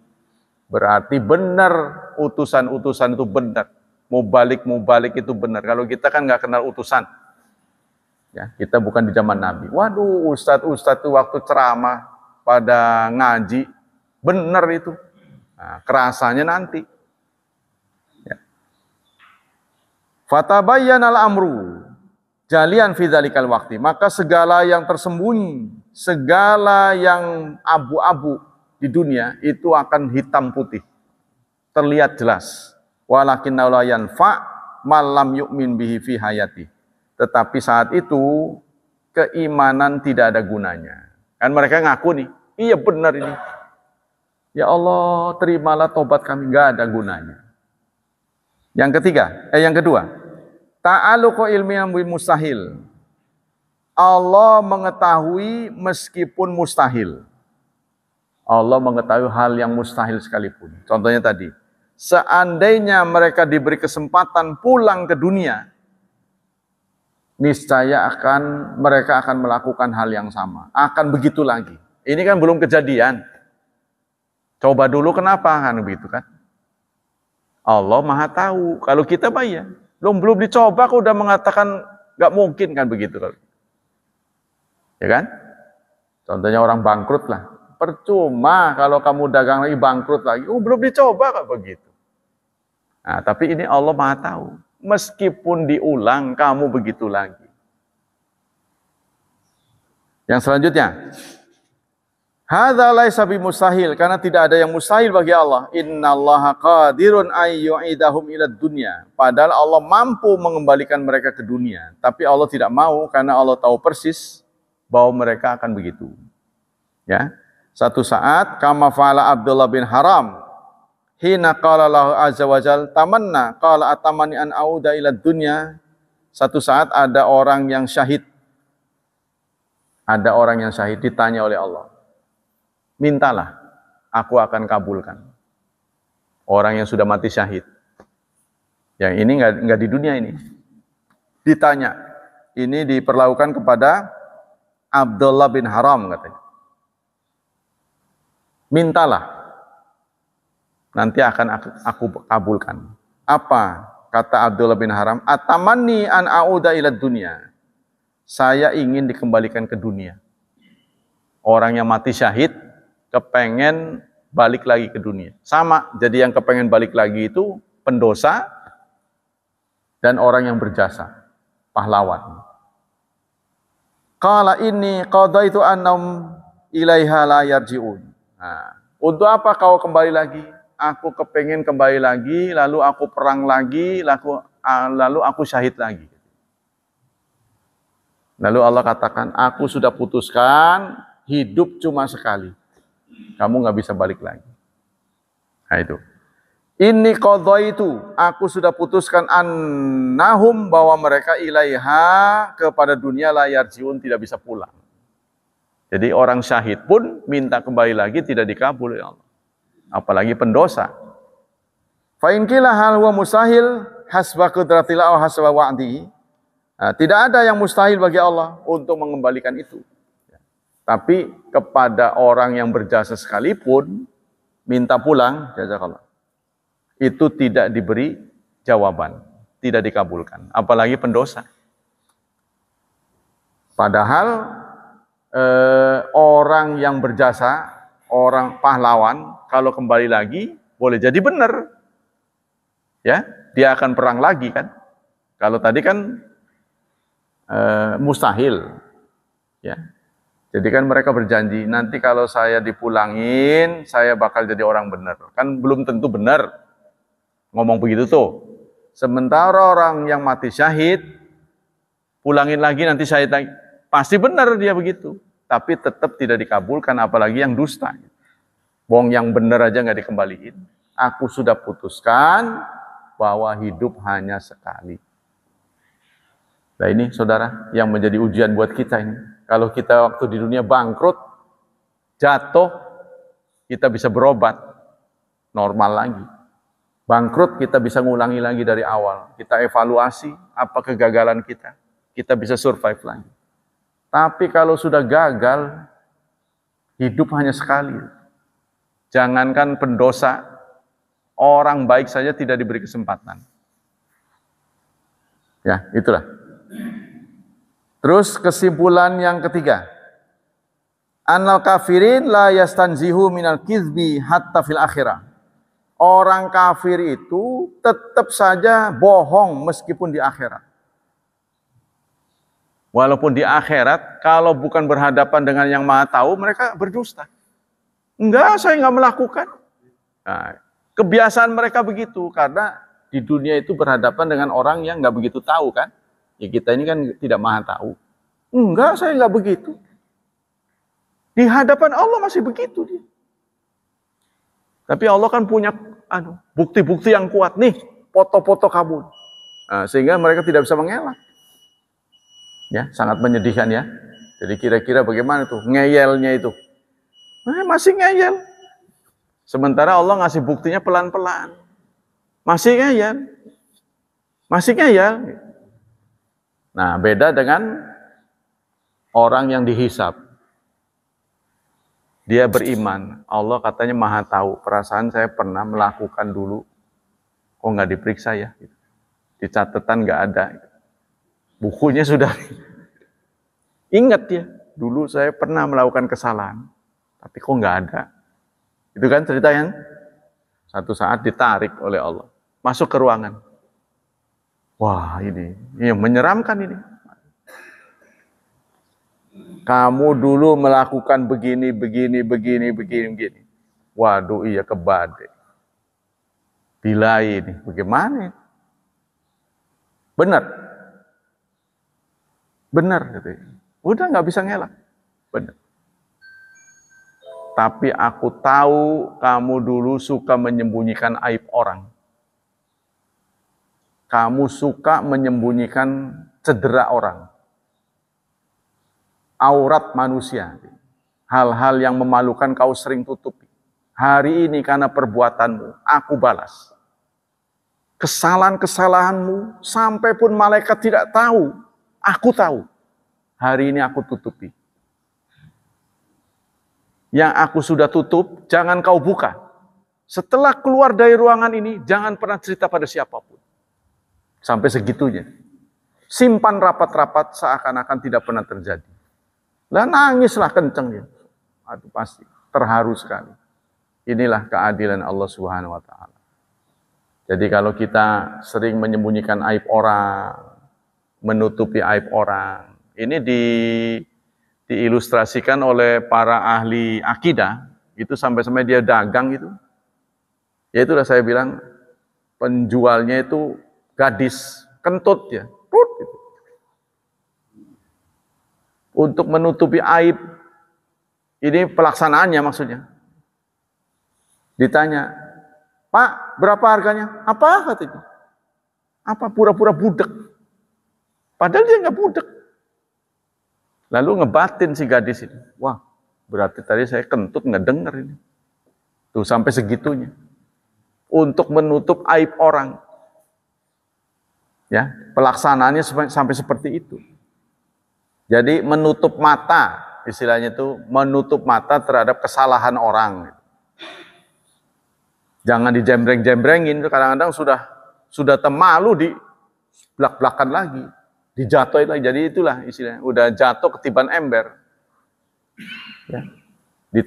Berarti benar utusan-utusan itu benar. Mubalik itu benar. Kalau kita kan nggak kenal utusan. Ya, kita bukan di zaman Nabi. Waduh, ustadz itu waktu ceramah pada ngaji, benar itu. Nah, kerasanya nanti. Ya. Fatabayyana al-amru jalian fi dzalikal waqti. Maka segala yang tersembunyi, segala yang abu-abu di dunia itu akan hitam putih. Terlihat jelas. Walakin la yanfa malam yu'min bihi fi hayati. Tetapi saat itu keimanan tidak ada gunanya. Kan mereka ngaku nih, iya benar ini. Ya Allah, terimalah tobat kami, enggak ada gunanya. Yang kedua, ta'aluqu ilmiyan bil mustahil. Allah mengetahui meskipun mustahil. Allah mengetahui hal yang mustahil sekalipun. Contohnya tadi, seandainya mereka diberi kesempatan pulang ke dunia, niscaya mereka akan melakukan hal yang sama. Akan begitu lagi. Ini kan belum kejadian. Coba dulu kenapa kan begitu kan? Allah Maha tahu. Kalau kita mah ya, belum dicoba kok udah mengatakan nggak mungkin kan begitu kan? Ya kan? Contohnya orang bangkrut lah. Percuma kalau kamu dagang lagi bangkrut lagi. Belum dicoba kok begitu. Nah, tapi ini Allah Maha tahu. Meskipun diulang, kamu begitu lagi. Yang selanjutnya, hadza laisa bimustahil, karena tidak ada yang mustahil bagi Allah. Innallaha qadirun ay yu'idahum ilad dunya. Padahal Allah mampu mengembalikan mereka ke dunia, tapi Allah tidak mau karena Allah tahu persis bahwa mereka akan begitu. Ya. Satu saat kama fa'ala Abdullah bin Haram hina qala lahu azza wa jal tamanna qala atamani an auda ila dunya. Satu saat ada orang yang syahid. Ada orang yang syahid ditanya oleh Allah. Mintalah, aku akan kabulkan. Orang yang sudah mati syahid. Yang ini enggak di dunia ini. Ditanya. Ini diperlakukan kepada Abdullah bin Haram katanya. Mintalah. Nanti akan aku kabulkan. Apa kata Abdullah bin Haram? Atamanni an a'uda ila dunya. Saya ingin dikembalikan ke dunia. Orang yang mati syahid kepengen balik lagi ke dunia. Sama, jadi yang kepengen balik lagi itu pendosa dan orang yang berjasa, pahlawan. Qala inni qadaitu annahum ilaiha la yarji'un. Nah, untuk apa kau kembali lagi? Aku kepengen kembali lagi, lalu aku perang lagi, lalu aku syahid lagi. Lalu Allah katakan, aku sudah putuskan hidup cuma sekali. Kamu nggak bisa balik lagi. Nah itu. Ini qadaitu, aku sudah putuskan annahum bahwa mereka ilaiha kepada dunia la yarjiun, tidak bisa pulang. Jadi orang syahid pun minta kembali lagi tidak dikabul oleh Allah. Apalagi pendosa. Fa in qila hal huwa mustahil hasba qudratillah aw hasba wa'di. Nah, tidak ada yang mustahil bagi Allah untuk mengembalikan itu. Tapi kepada orang yang berjasa sekalipun minta pulang, jazakallah, itu tidak diberi jawaban, tidak dikabulkan. Apalagi pendosa. Padahal orang yang berjasa, orang pahlawan, kalau kembali lagi boleh jadi benar, ya dia akan perang lagi kan. Kalau tadi kan mustahil, ya. Jadi kan mereka berjanji nanti kalau saya dipulangin, saya bakal jadi orang benar. Kan belum tentu benar ngomong begitu tuh. Sementara orang yang mati syahid, pulangin lagi nanti syahid lagi, pasti benar dia begitu. Tapi tetap tidak dikabulkan, apalagi yang dusta. Wong yang benar aja nggak dikembaliin. Aku sudah putuskan bahwa hidup hanya sekali. Nah ini saudara yang menjadi ujian buat kita ini. Kalau kita waktu di dunia bangkrut, jatuh, kita bisa berobat normal lagi. Bangkrut kita bisa ngulangi lagi dari awal. Kita evaluasi apa kegagalan kita. Kita bisa survive lagi. Tapi kalau sudah gagal, hidup hanya sekali. Jangankan pendosa, Orang baik saja tidak diberi kesempatan. Ya, itulah. Terus kesimpulan yang ketiga. Annal kafirin la yastanzihu minal kizbi hatta fil akhirah. Orang kafir itu tetap saja bohong meskipun di akhirat. Walaupun di akhirat, kalau bukan berhadapan dengan yang maha tahu, mereka berdusta. Enggak, saya enggak melakukan. Nah, kebiasaan mereka begitu, karena di dunia itu berhadapan dengan orang yang enggak begitu tahu kan. Ya kita ini kan tidak maha tahu. Enggak, saya enggak begitu. Di hadapan Allah masih begitu dia. Tapi Allah kan punya bukti-bukti yang kuat nih, foto-foto kamu. Nah, sehingga mereka tidak bisa mengelak. Ya, sangat menyedihkan ya. Jadi kira-kira bagaimana tuh ngeyelnya itu? Masih ngeyel. Sementara Allah ngasih buktinya pelan-pelan. Masih ngeyel. Masih ngeyel. Nah, beda dengan orang yang dihisab. Dia beriman, Allah katanya maha tahu, perasaan saya pernah melakukan dulu, kok nggak diperiksa ya? Di catatan nggak ada, bukunya sudah. Ingat ya, dulu saya pernah melakukan kesalahan, tapi kok nggak ada. Itu kan ceritanya. Satu saat ditarik oleh Allah, masuk ke ruangan. Wah ini yang menyeramkan ini. Kamu dulu melakukan begini. Waduh, iya kebade. Bila ini, bagaimana? Benar. Udah nggak bisa ngelak. Benar. Tapi aku tahu kamu dulu suka menyembunyikan aib orang. Kamu suka menyembunyikan cedera orang. Aurat manusia, hal-hal yang memalukan kau sering tutupi. Hari ini karena perbuatanmu, aku balas. Kesalahan-kesalahanmu, sampai pun malaikat tidak tahu, aku tahu. Hari ini aku tutupi. Yang aku sudah tutup, jangan kau buka. Setelah keluar dari ruangan ini, jangan pernah cerita pada siapapun. Sampai segitunya. Simpan rapat-rapat seakan-akan tidak pernah terjadi. Lah nangislah kenceng dia. Aduh pasti terharu sekali. Inilah keadilan Allah Subhanahu wa taala. Jadi kalau kita sering menyembunyikan aib orang, menutupi aib orang, ini diilustrasikan oleh para ahli akidah, itu sampai-sampai dia dagang itu. Ya itulah saya bilang penjualnya itu gadis kentut ya. Gitu. Untuk menutupi aib, ini pelaksanaannya maksudnya. Ditanya, Pak, berapa harganya? Apa katanya? Apa pura-pura budek? Padahal dia nggak budek. Lalu ngebatin si gadis ini. Wah, berarti tadi saya kentut nggak denger ini. Tuh sampai segitunya. Untuk menutup aib orang. Ya, pelaksanaannya sampai seperti itu. Jadi menutup mata, istilahnya itu menutup mata terhadap kesalahan orang. Jangan dijembreng-jembrengin, kadang-kadang sudah temalu di belak-belakan lagi, dijatuhin lagi. Jadi itulah istilahnya, udah jatuh ketiban ember. Ya, di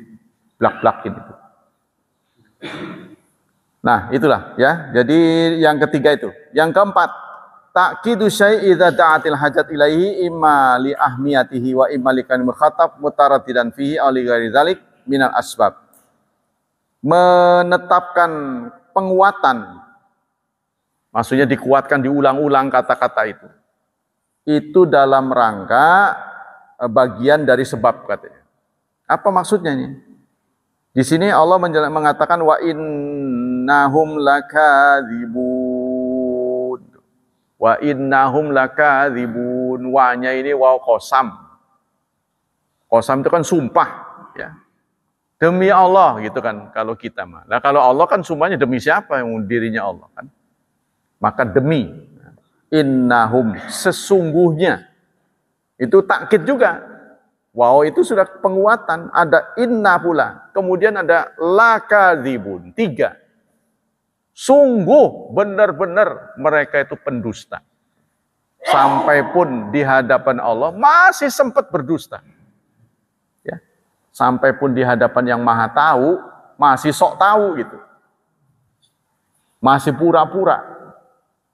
belak-belakin itu. Nah, itulah ya. Jadi yang ketiga itu. Yang keempat, ta'kidu syai' idza da'atil hajat ilaihi imma li ahmiyatihi wa imma li kan mukhatab mutaraddidan fihi aw li ghairi dzalik minal asbab. Menetapkan penguatan, maksudnya dikuatkan, diulang-ulang kata-kata itu. Itu dalam rangka bagian dari sebab katanya. Apa maksudnya ini? Di sini Allah mengatakan wa innahum lakadzibun. Wa innahum lakadzibun. Wa-nya ini waw qasam. Qasam itu kan sumpah, ya. Demi Allah gitu kan kalau kita mah. Nah, kalau Allah kan sumpahnya demi siapa? Yang dirinya Allah kan. Maka demi. Innahum, sesungguhnya. Itu takkid juga. Wow, itu sudah penguatan. Ada inna pula. Kemudian ada lakadzibun. 3. Sungguh benar-benar mereka itu pendusta. Sampai pun di hadapan Allah masih sempat berdusta. Ya. Sampai pun di hadapan yang Maha Tahu masih sok tahu gitu. Masih pura-pura.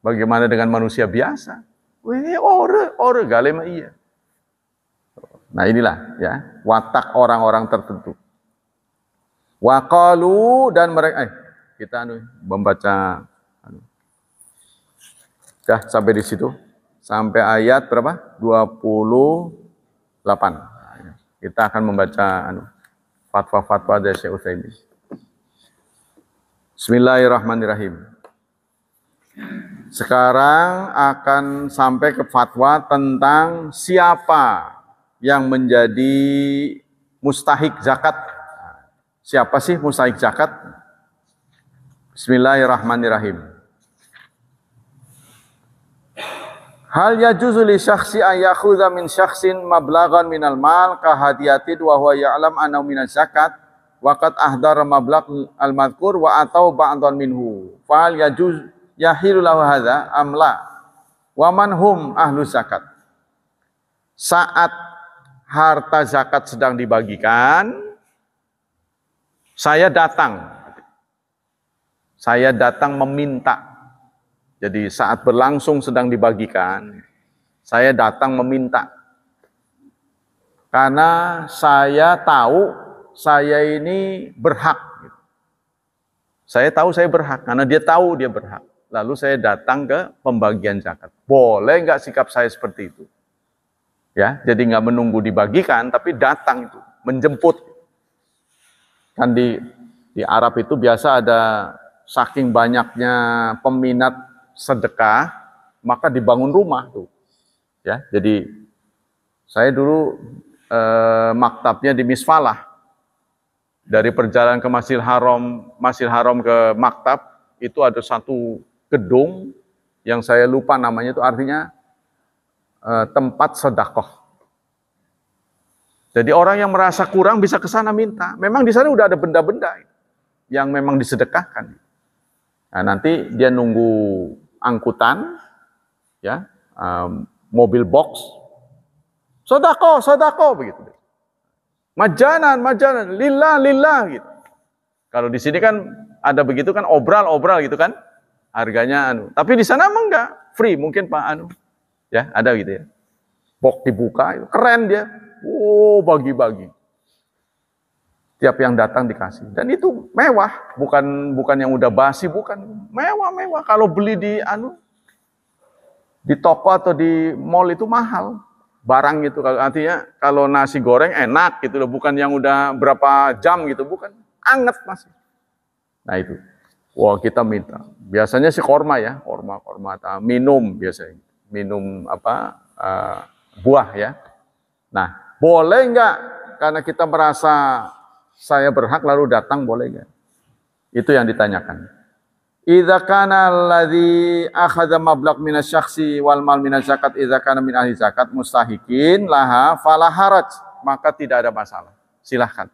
Bagaimana dengan manusia biasa? Wih, ore galema iya. Nah inilah ya watak orang-orang tertentu. Waqalu dan mereka kita membaca sampai di situ. Sampai ayat berapa? 28. Kita akan membaca fatwa-fatwa dari Syekh Utsaimin. Bismillahirrahmanirrahim. Sekarang akan sampai ke fatwa tentang siapa yang menjadi mustahik zakat. Siapa sih mustahik zakat? Bismillahirrahmanirrahim. Hal yajuzu li syakhsi an yakhudha min syakhsin mablaghan minal mal ka hadiyatin wa huwa ya'lam annahu minaz zakat wa qad ahdara mablagh al-madhkur wa atau ba'dhan minhu. Fal yajuz yahilu lahu hadza am la? Wa man hum ahlu zakat. Saat harta zakat sedang dibagikan, saya datang meminta. Jadi saat berlangsung sedang dibagikan, saya datang meminta. Karena saya tahu saya ini berhak. Saya tahu saya berhak, karena dia tahu dia berhak. Lalu saya datang ke pembagian zakat. Boleh nggak sikap saya seperti itu? Ya, jadi nggak menunggu dibagikan, tapi datang itu, menjemput. Kan di Arab itu biasa ada saking banyaknya peminat sedekah, maka dibangun rumah tuh. Ya, jadi saya dulu maktabnya di Misfalah. Dari perjalanan ke Masjidil Haram ke maktab itu ada satu gedung yang saya lupa namanya, itu artinya tempat sedekah. Jadi orang yang merasa kurang bisa ke sana minta. Memang di sana udah ada benda-benda yang memang disedekahkan. Nah, nanti dia nunggu angkutan, ya, mobil box, sodako begitu. Majanan, lillah gitu. Kalau di sini kan ada begitu kan, obral gitu kan, harganya Tapi di sana emang enggak, free mungkin Pak ya ada gitu ya. Box dibuka, keren dia, bagi-bagi. Tiap yang datang dikasih, dan itu mewah, bukan yang udah basi, bukan, mewah. Kalau beli di toko atau di mall itu mahal barang gitu. Artinya kalau nasi goreng enak gitu loh, bukan yang udah berapa jam gitu, bukan, anget masih. Nah itu, kita minta. Biasanya sih korma ya, korma minum biasanya, minum buah ya. Nah boleh nggak? Karena kita merasa saya berhak lalu datang, boleh nggak? Itu yang ditanyakan. Idza kana alladzi akhadha mablagh minasy-syakhsi wal mal minaz zakat idza kana min ahli zakat mustahiqin laha fala haraj, maka tidak ada masalah. Silahkan.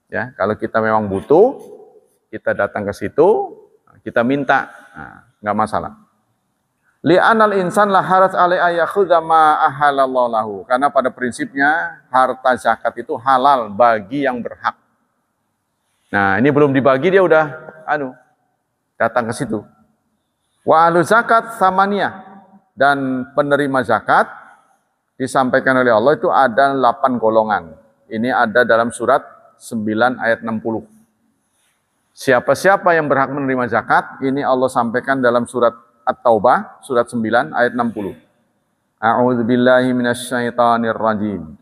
Ya, kalau kita memang butuh, kita datang ke situ, kita minta, nggak masalah. Li'anal insan la haraj alai ayakhudha ma ahalallahu lahu. Karena pada prinsipnya harta zakat itu halal bagi yang berhak. Nah, ini belum dibagi dia udah datang ke situ. Wa ahlu zakat samaniyah, dan penerima zakat disampaikan oleh Allah itu ada 8 golongan. Ini ada dalam surat 9 ayat 60. Siapa-siapa yang berhak menerima zakat, ini Allah sampaikan dalam surat At-Taubah surat 9 ayat 60. A'udzubillahi minasyaitonir rajim.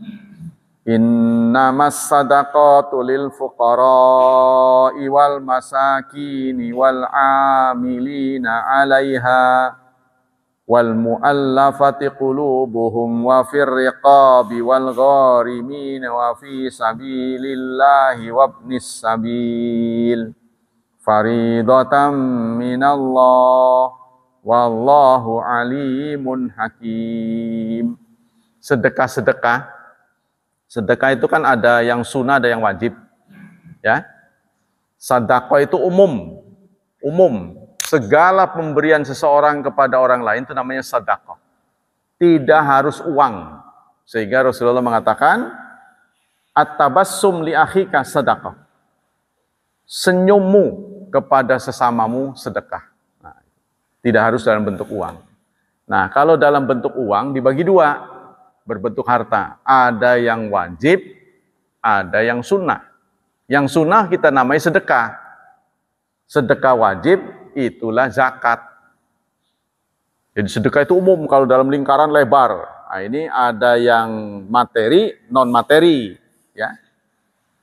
Innamas sadaqatu lil fuqara'i wal masakini wal 'amilina 'alaiha wal mu'allafati qulubuhum wa fir riqabi wal gharimin wa fi sabilillahi wabnis sabil faridatan minallah wallahu alimun hakim. Sedekah itu kan ada yang sunnah, ada yang wajib. Ya. Sedekah itu umum. segala pemberian seseorang kepada orang lain itu namanya sedekah. Tidak harus uang. Sehingga Rasulullah mengatakan, at-tabassum li akhika sedekah. Senyummu kepada sesamamu sedekah. Nah, tidak harus dalam bentuk uang. Nah, kalau dalam bentuk uang dibagi dua, berbentuk harta. Ada yang wajib, ada yang sunnah. Yang sunnah kita namai sedekah. Sedekah wajib itulah zakat. Jadi sedekah itu umum kalau dalam lingkaran lebar. Nah, ini ada yang materi, non materi, ya.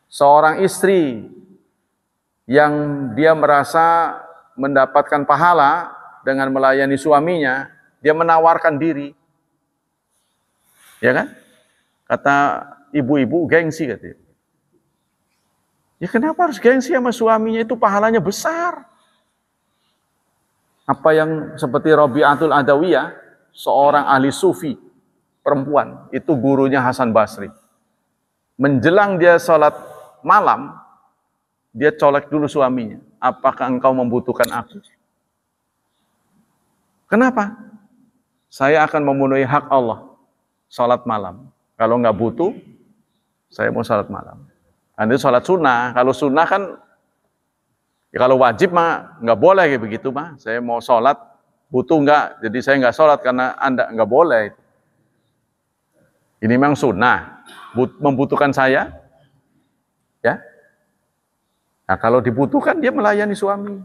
Seorang istri yang dia merasa mendapatkan pahala dengan melayani suaminya, dia menawarkan diri. Ya kan? Kata ibu-ibu gengsi katanya. Ya kenapa harus gengsi sama suaminya, itu pahalanya besar. Apa yang seperti Rabi'atul Adawiyah, seorang ahli sufi perempuan, itu gurunya Hasan Basri. Menjelang dia sholat malam, dia colek dulu suaminya. Apakah engkau membutuhkan aku? Kenapa? Saya akan memenuhi hak Allah, sholat malam. Kalau nggak butuh, saya mau sholat malam. Nanti sholat sunnah. Kalau sunnah kan, ya kalau wajib mah nggak boleh kayak begitu mah. Saya mau sholat, butuh nggak? Jadi saya nggak sholat karena Anda nggak boleh. Ini memang sunnah. Membutuhkan saya, ya. Nah kalau dibutuhkan dia melayani suami.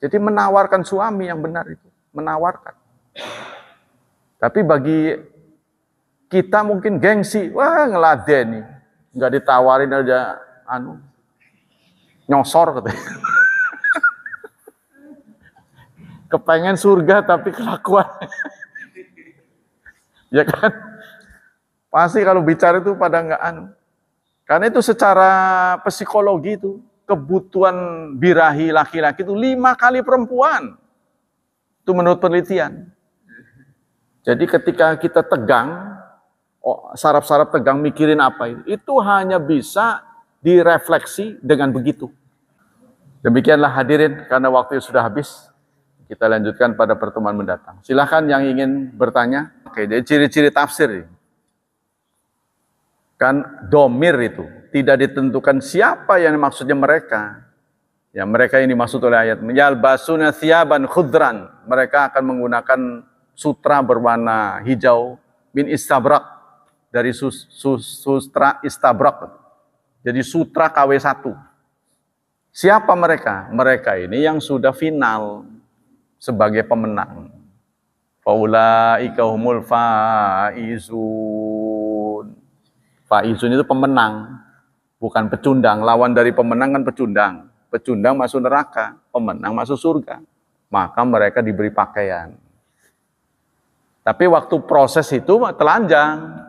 Jadi menawarkan suami yang benar itu, menawarkan. Tapi bagi kita mungkin gengsi, wah ngeladeni, nggak ditawarin aja, nyosor katanya. Kepengen surga tapi kelakuan. Ya kan? Pasti kalau bicara itu pada nggak Karena itu secara psikologi itu, kebutuhan birahi laki-laki itu 5 kali perempuan. Itu menurut penelitian. Jadi ketika kita tegang, saraf-saraf tegang mikirin apa itu hanya bisa direfleksi dengan begitu. Demikianlah hadirin, karena waktu sudah habis. Kita lanjutkan pada pertemuan mendatang. Silahkan yang ingin bertanya. Oke, jadi ciri-ciri tafsir. Kan domir itu tidak ditentukan siapa yang maksudnya mereka. Ya, mereka ini dimaksud oleh ayat. Yalbasuna thiyaban khudran. Mereka akan menggunakan sutra berwarna hijau min istabrak, dari sutra istabrak. Jadi sutra KW1. Siapa mereka? Mereka ini yang sudah final sebagai pemenang. Faulaika humul faizun. Faizun itu pemenang, bukan pecundang. Lawan dari pemenang kan pecundang. Pecundang masuk neraka, pemenang masuk surga. Maka mereka diberi pakaian. Tapi waktu proses itu telanjang.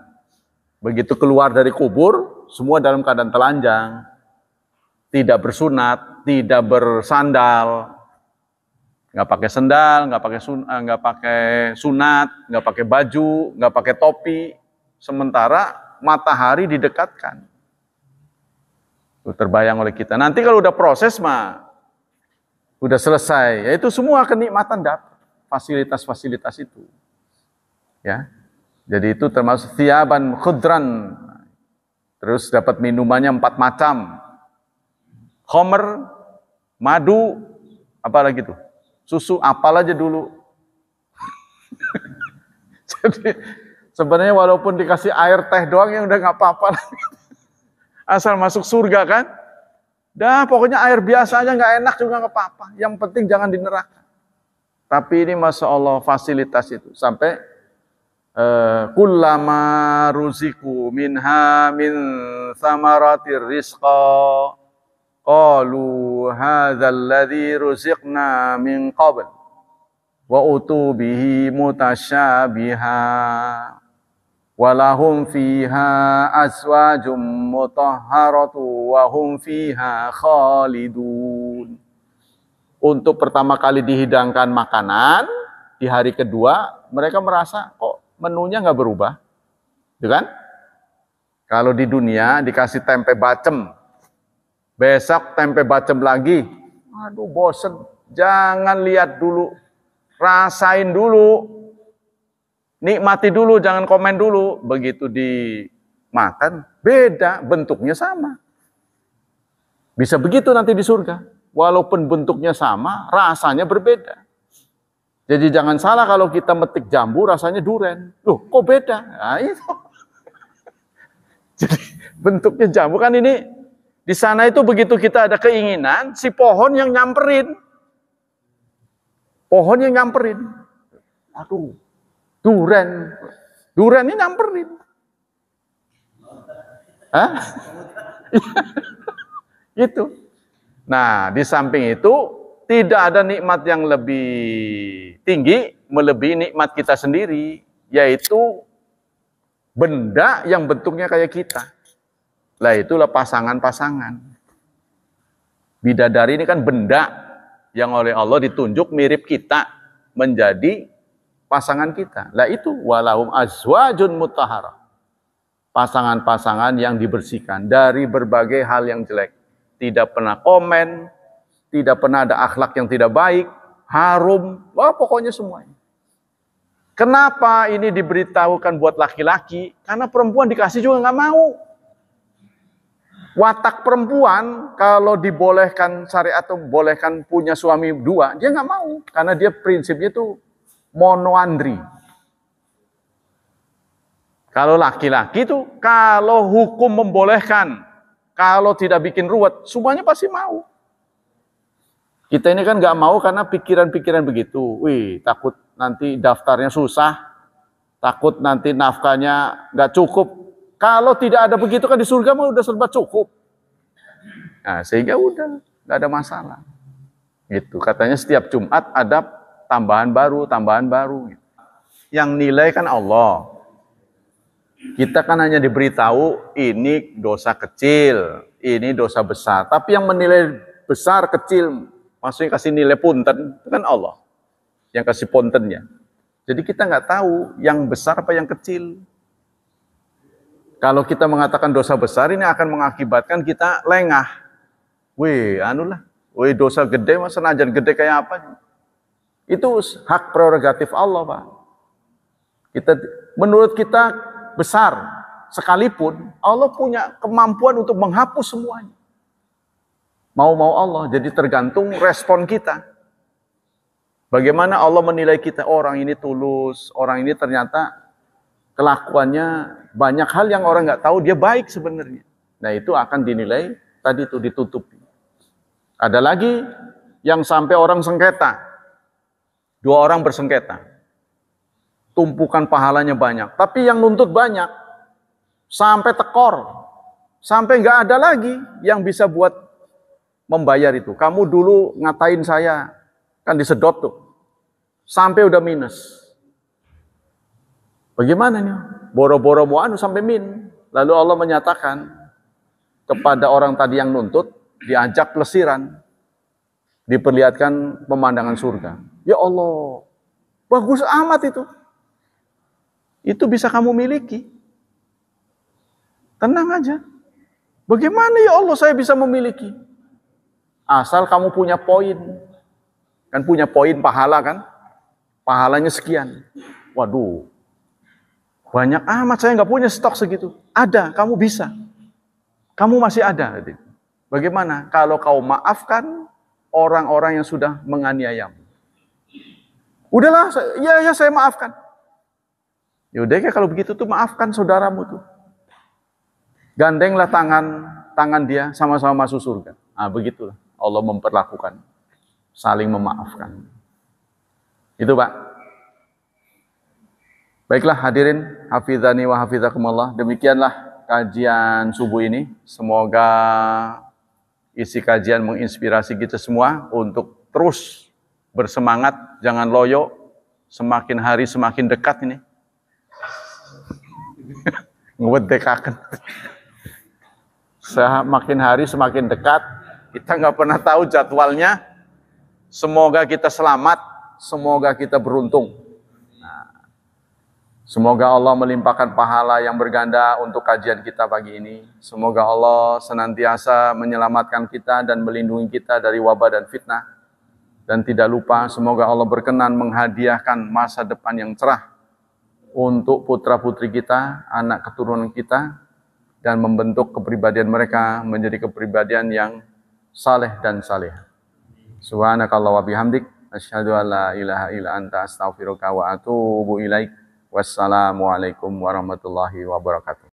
Begitu keluar dari kubur, semua dalam keadaan telanjang. Tidak bersunat, tidak bersandal, nggak pakai sendal, nggak pakai sunat, nggak pakai baju, nggak pakai topi. Sementara matahari didekatkan. Itu terbayang oleh kita. Nanti kalau udah proses mah, udah selesai, ya itu semua kenikmatan dapat, fasilitas-fasilitas itu. Ya, jadi itu termasuk thiyaban khudran. Terus dapat minumannya 4 macam. Khomer, madu, apa lagi tuh? Susu, apal aja dulu. Jadi sebenarnya walaupun dikasih air teh doang yang udah nggak apa-apa. Asal masuk surga kan. Dah pokoknya air biasa aja nggak enak juga nggak apa-apa. Yang penting jangan di neraka. Tapi ini Masya Allah fasilitas itu. Sampai kullama ruziku minha min thamaratir rizqa qalu hadzal ladzi ruziqna min qabl wa utu bihi mutasyabiha walahum fiha azwajum mutahharatu wa hum fiha khalidun. Untuk pertama kali dihidangkan makanan, di hari kedua mereka merasa kok menunya nggak berubah, kan? Kalau di dunia dikasih tempe bacem, besok tempe bacem lagi, aduh bosen, Jangan lihat dulu, rasain dulu, nikmati dulu, jangan komen dulu. Begitu dimakan, beda, bentuknya sama. Bisa begitu nanti di surga. Walaupun bentuknya sama, rasanya berbeda. Jadi jangan salah kalau kita metik jambu rasanya duren. Loh, kok beda? Nah, itu. Jadi bentuknya jambu kan ini di sana itu begitu kita ada keinginan, si pohon yang nyamperin. Pohon yang nyamperin. Aduh, duren. Duren ini nyamperin. Hah? Gitu. Nah, di samping itu tidak ada nikmat yang lebih tinggi melebihi nikmat kita sendiri, yaitu benda yang bentuknya kayak kita. Lah itulah pasangan-pasangan. Bidadari ini kan benda yang oleh Allah ditunjuk mirip kita menjadi pasangan kita. Lah itu walahum azwajun mutahharah. Pasangan-pasangan yang dibersihkan dari berbagai hal yang jelek. Tidak pernah komen, tidak pernah ada akhlak yang tidak baik, harum, wah pokoknya semuanya. Kenapa ini diberitahukan buat laki-laki? Karena perempuan dikasih juga nggak mau. Watak perempuan kalau dibolehkan syariat atau bolehkan punya suami dua, dia nggak mau. Karena dia prinsipnya itu monoandri. Kalau laki-laki itu, kalau hukum membolehkan, kalau tidak bikin ruwet, semuanya pasti mau. Kita ini kan nggak mau karena pikiran-pikiran begitu. Wih, takut nanti daftarnya susah, takut nanti nafkahnya nggak cukup. Kalau tidak ada begitu kan di surga mah udah serba cukup. Nah, sehingga udah nggak ada masalah. Gitu. Katanya setiap Jumat ada tambahan baru. Yang nilai kan Allah. Kita kan hanya diberitahu ini dosa kecil, ini dosa besar. Tapi yang menilai besar, kecil, maksudnya kasih nilai punten, itu kan Allah. Yang kasih puntennya. Jadi kita nggak tahu yang besar apa yang kecil. Kalau kita mengatakan dosa besar ini akan mengakibatkan kita lengah. Wih, dosa gede, masa senajan gede kayak apa? Itu hak prerogatif Allah, Pak. Menurut kita besar sekalipun, Allah punya kemampuan untuk menghapus semuanya. Mau Allah, jadi tergantung respon kita. Bagaimana Allah menilai kita, orang ini tulus, orang ini ternyata kelakuannya banyak hal yang orang nggak tahu, dia baik sebenarnya. Nah itu akan dinilai, tadi itu ditutupi. Ada lagi yang sampai orang sengketa. 2 orang bersengketa. Tumpukan pahalanya banyak. Tapi yang nuntut banyak. Sampai tekor. Sampai nggak ada lagi yang bisa buat membayar itu. Kamu dulu ngatain saya. Kan disedot tuh. Sampai udah minus. Bagaimana nih? Boro-boro mau sampai min. Lalu Allah menyatakan kepada orang tadi yang nuntut, diajak pelesiran. Diperlihatkan pemandangan surga. Ya Allah, bagus amat itu. Itu bisa kamu miliki. Tenang aja. Bagaimana ya Allah saya bisa memiliki? Asal kamu punya poin. Kan punya poin pahala kan? Pahalanya sekian. Waduh. Banyak amat, saya nggak punya stok segitu. Ada, kamu bisa. Kamu masih ada. Bagaimana? Kalau kau maafkan orang-orang yang sudah menganiayamu. Udahlah, ya saya maafkan. Yaudah kalau begitu tuh maafkan saudaramu tuh. Gandenglah tangan dia sama-sama masuk surga. Nah begitulah Allah memperlakukan. Saling memaafkan. Itu Pak. Baiklah hadirin, hafizani wa hafizakumullah. Demikianlah kajian subuh ini. Semoga isi kajian menginspirasi kita semua untuk terus bersemangat, jangan loyo. Semakin hari semakin dekat ini. Ngewedekaken. Semakin hari semakin dekat. Kita nggak pernah tahu jadwalnya. Semoga kita selamat, semoga kita beruntung. Semoga Allah melimpahkan pahala yang berganda untuk kajian kita pagi ini. Semoga Allah senantiasa menyelamatkan kita dan melindungi kita dari wabah dan fitnah. Dan tidak lupa semoga Allah berkenan menghadiahkan masa depan yang cerah untuk putra-putri kita, anak keturunan kita, dan membentuk kepribadian mereka menjadi kepribadian yang saleh dan saleh. Subhanakallah wa bihamdik, asyhadu an la ilaha illa anta astaghfiruka wa atubu ilaik. Wassalamualaikum warahmatullahi wabarakatuh.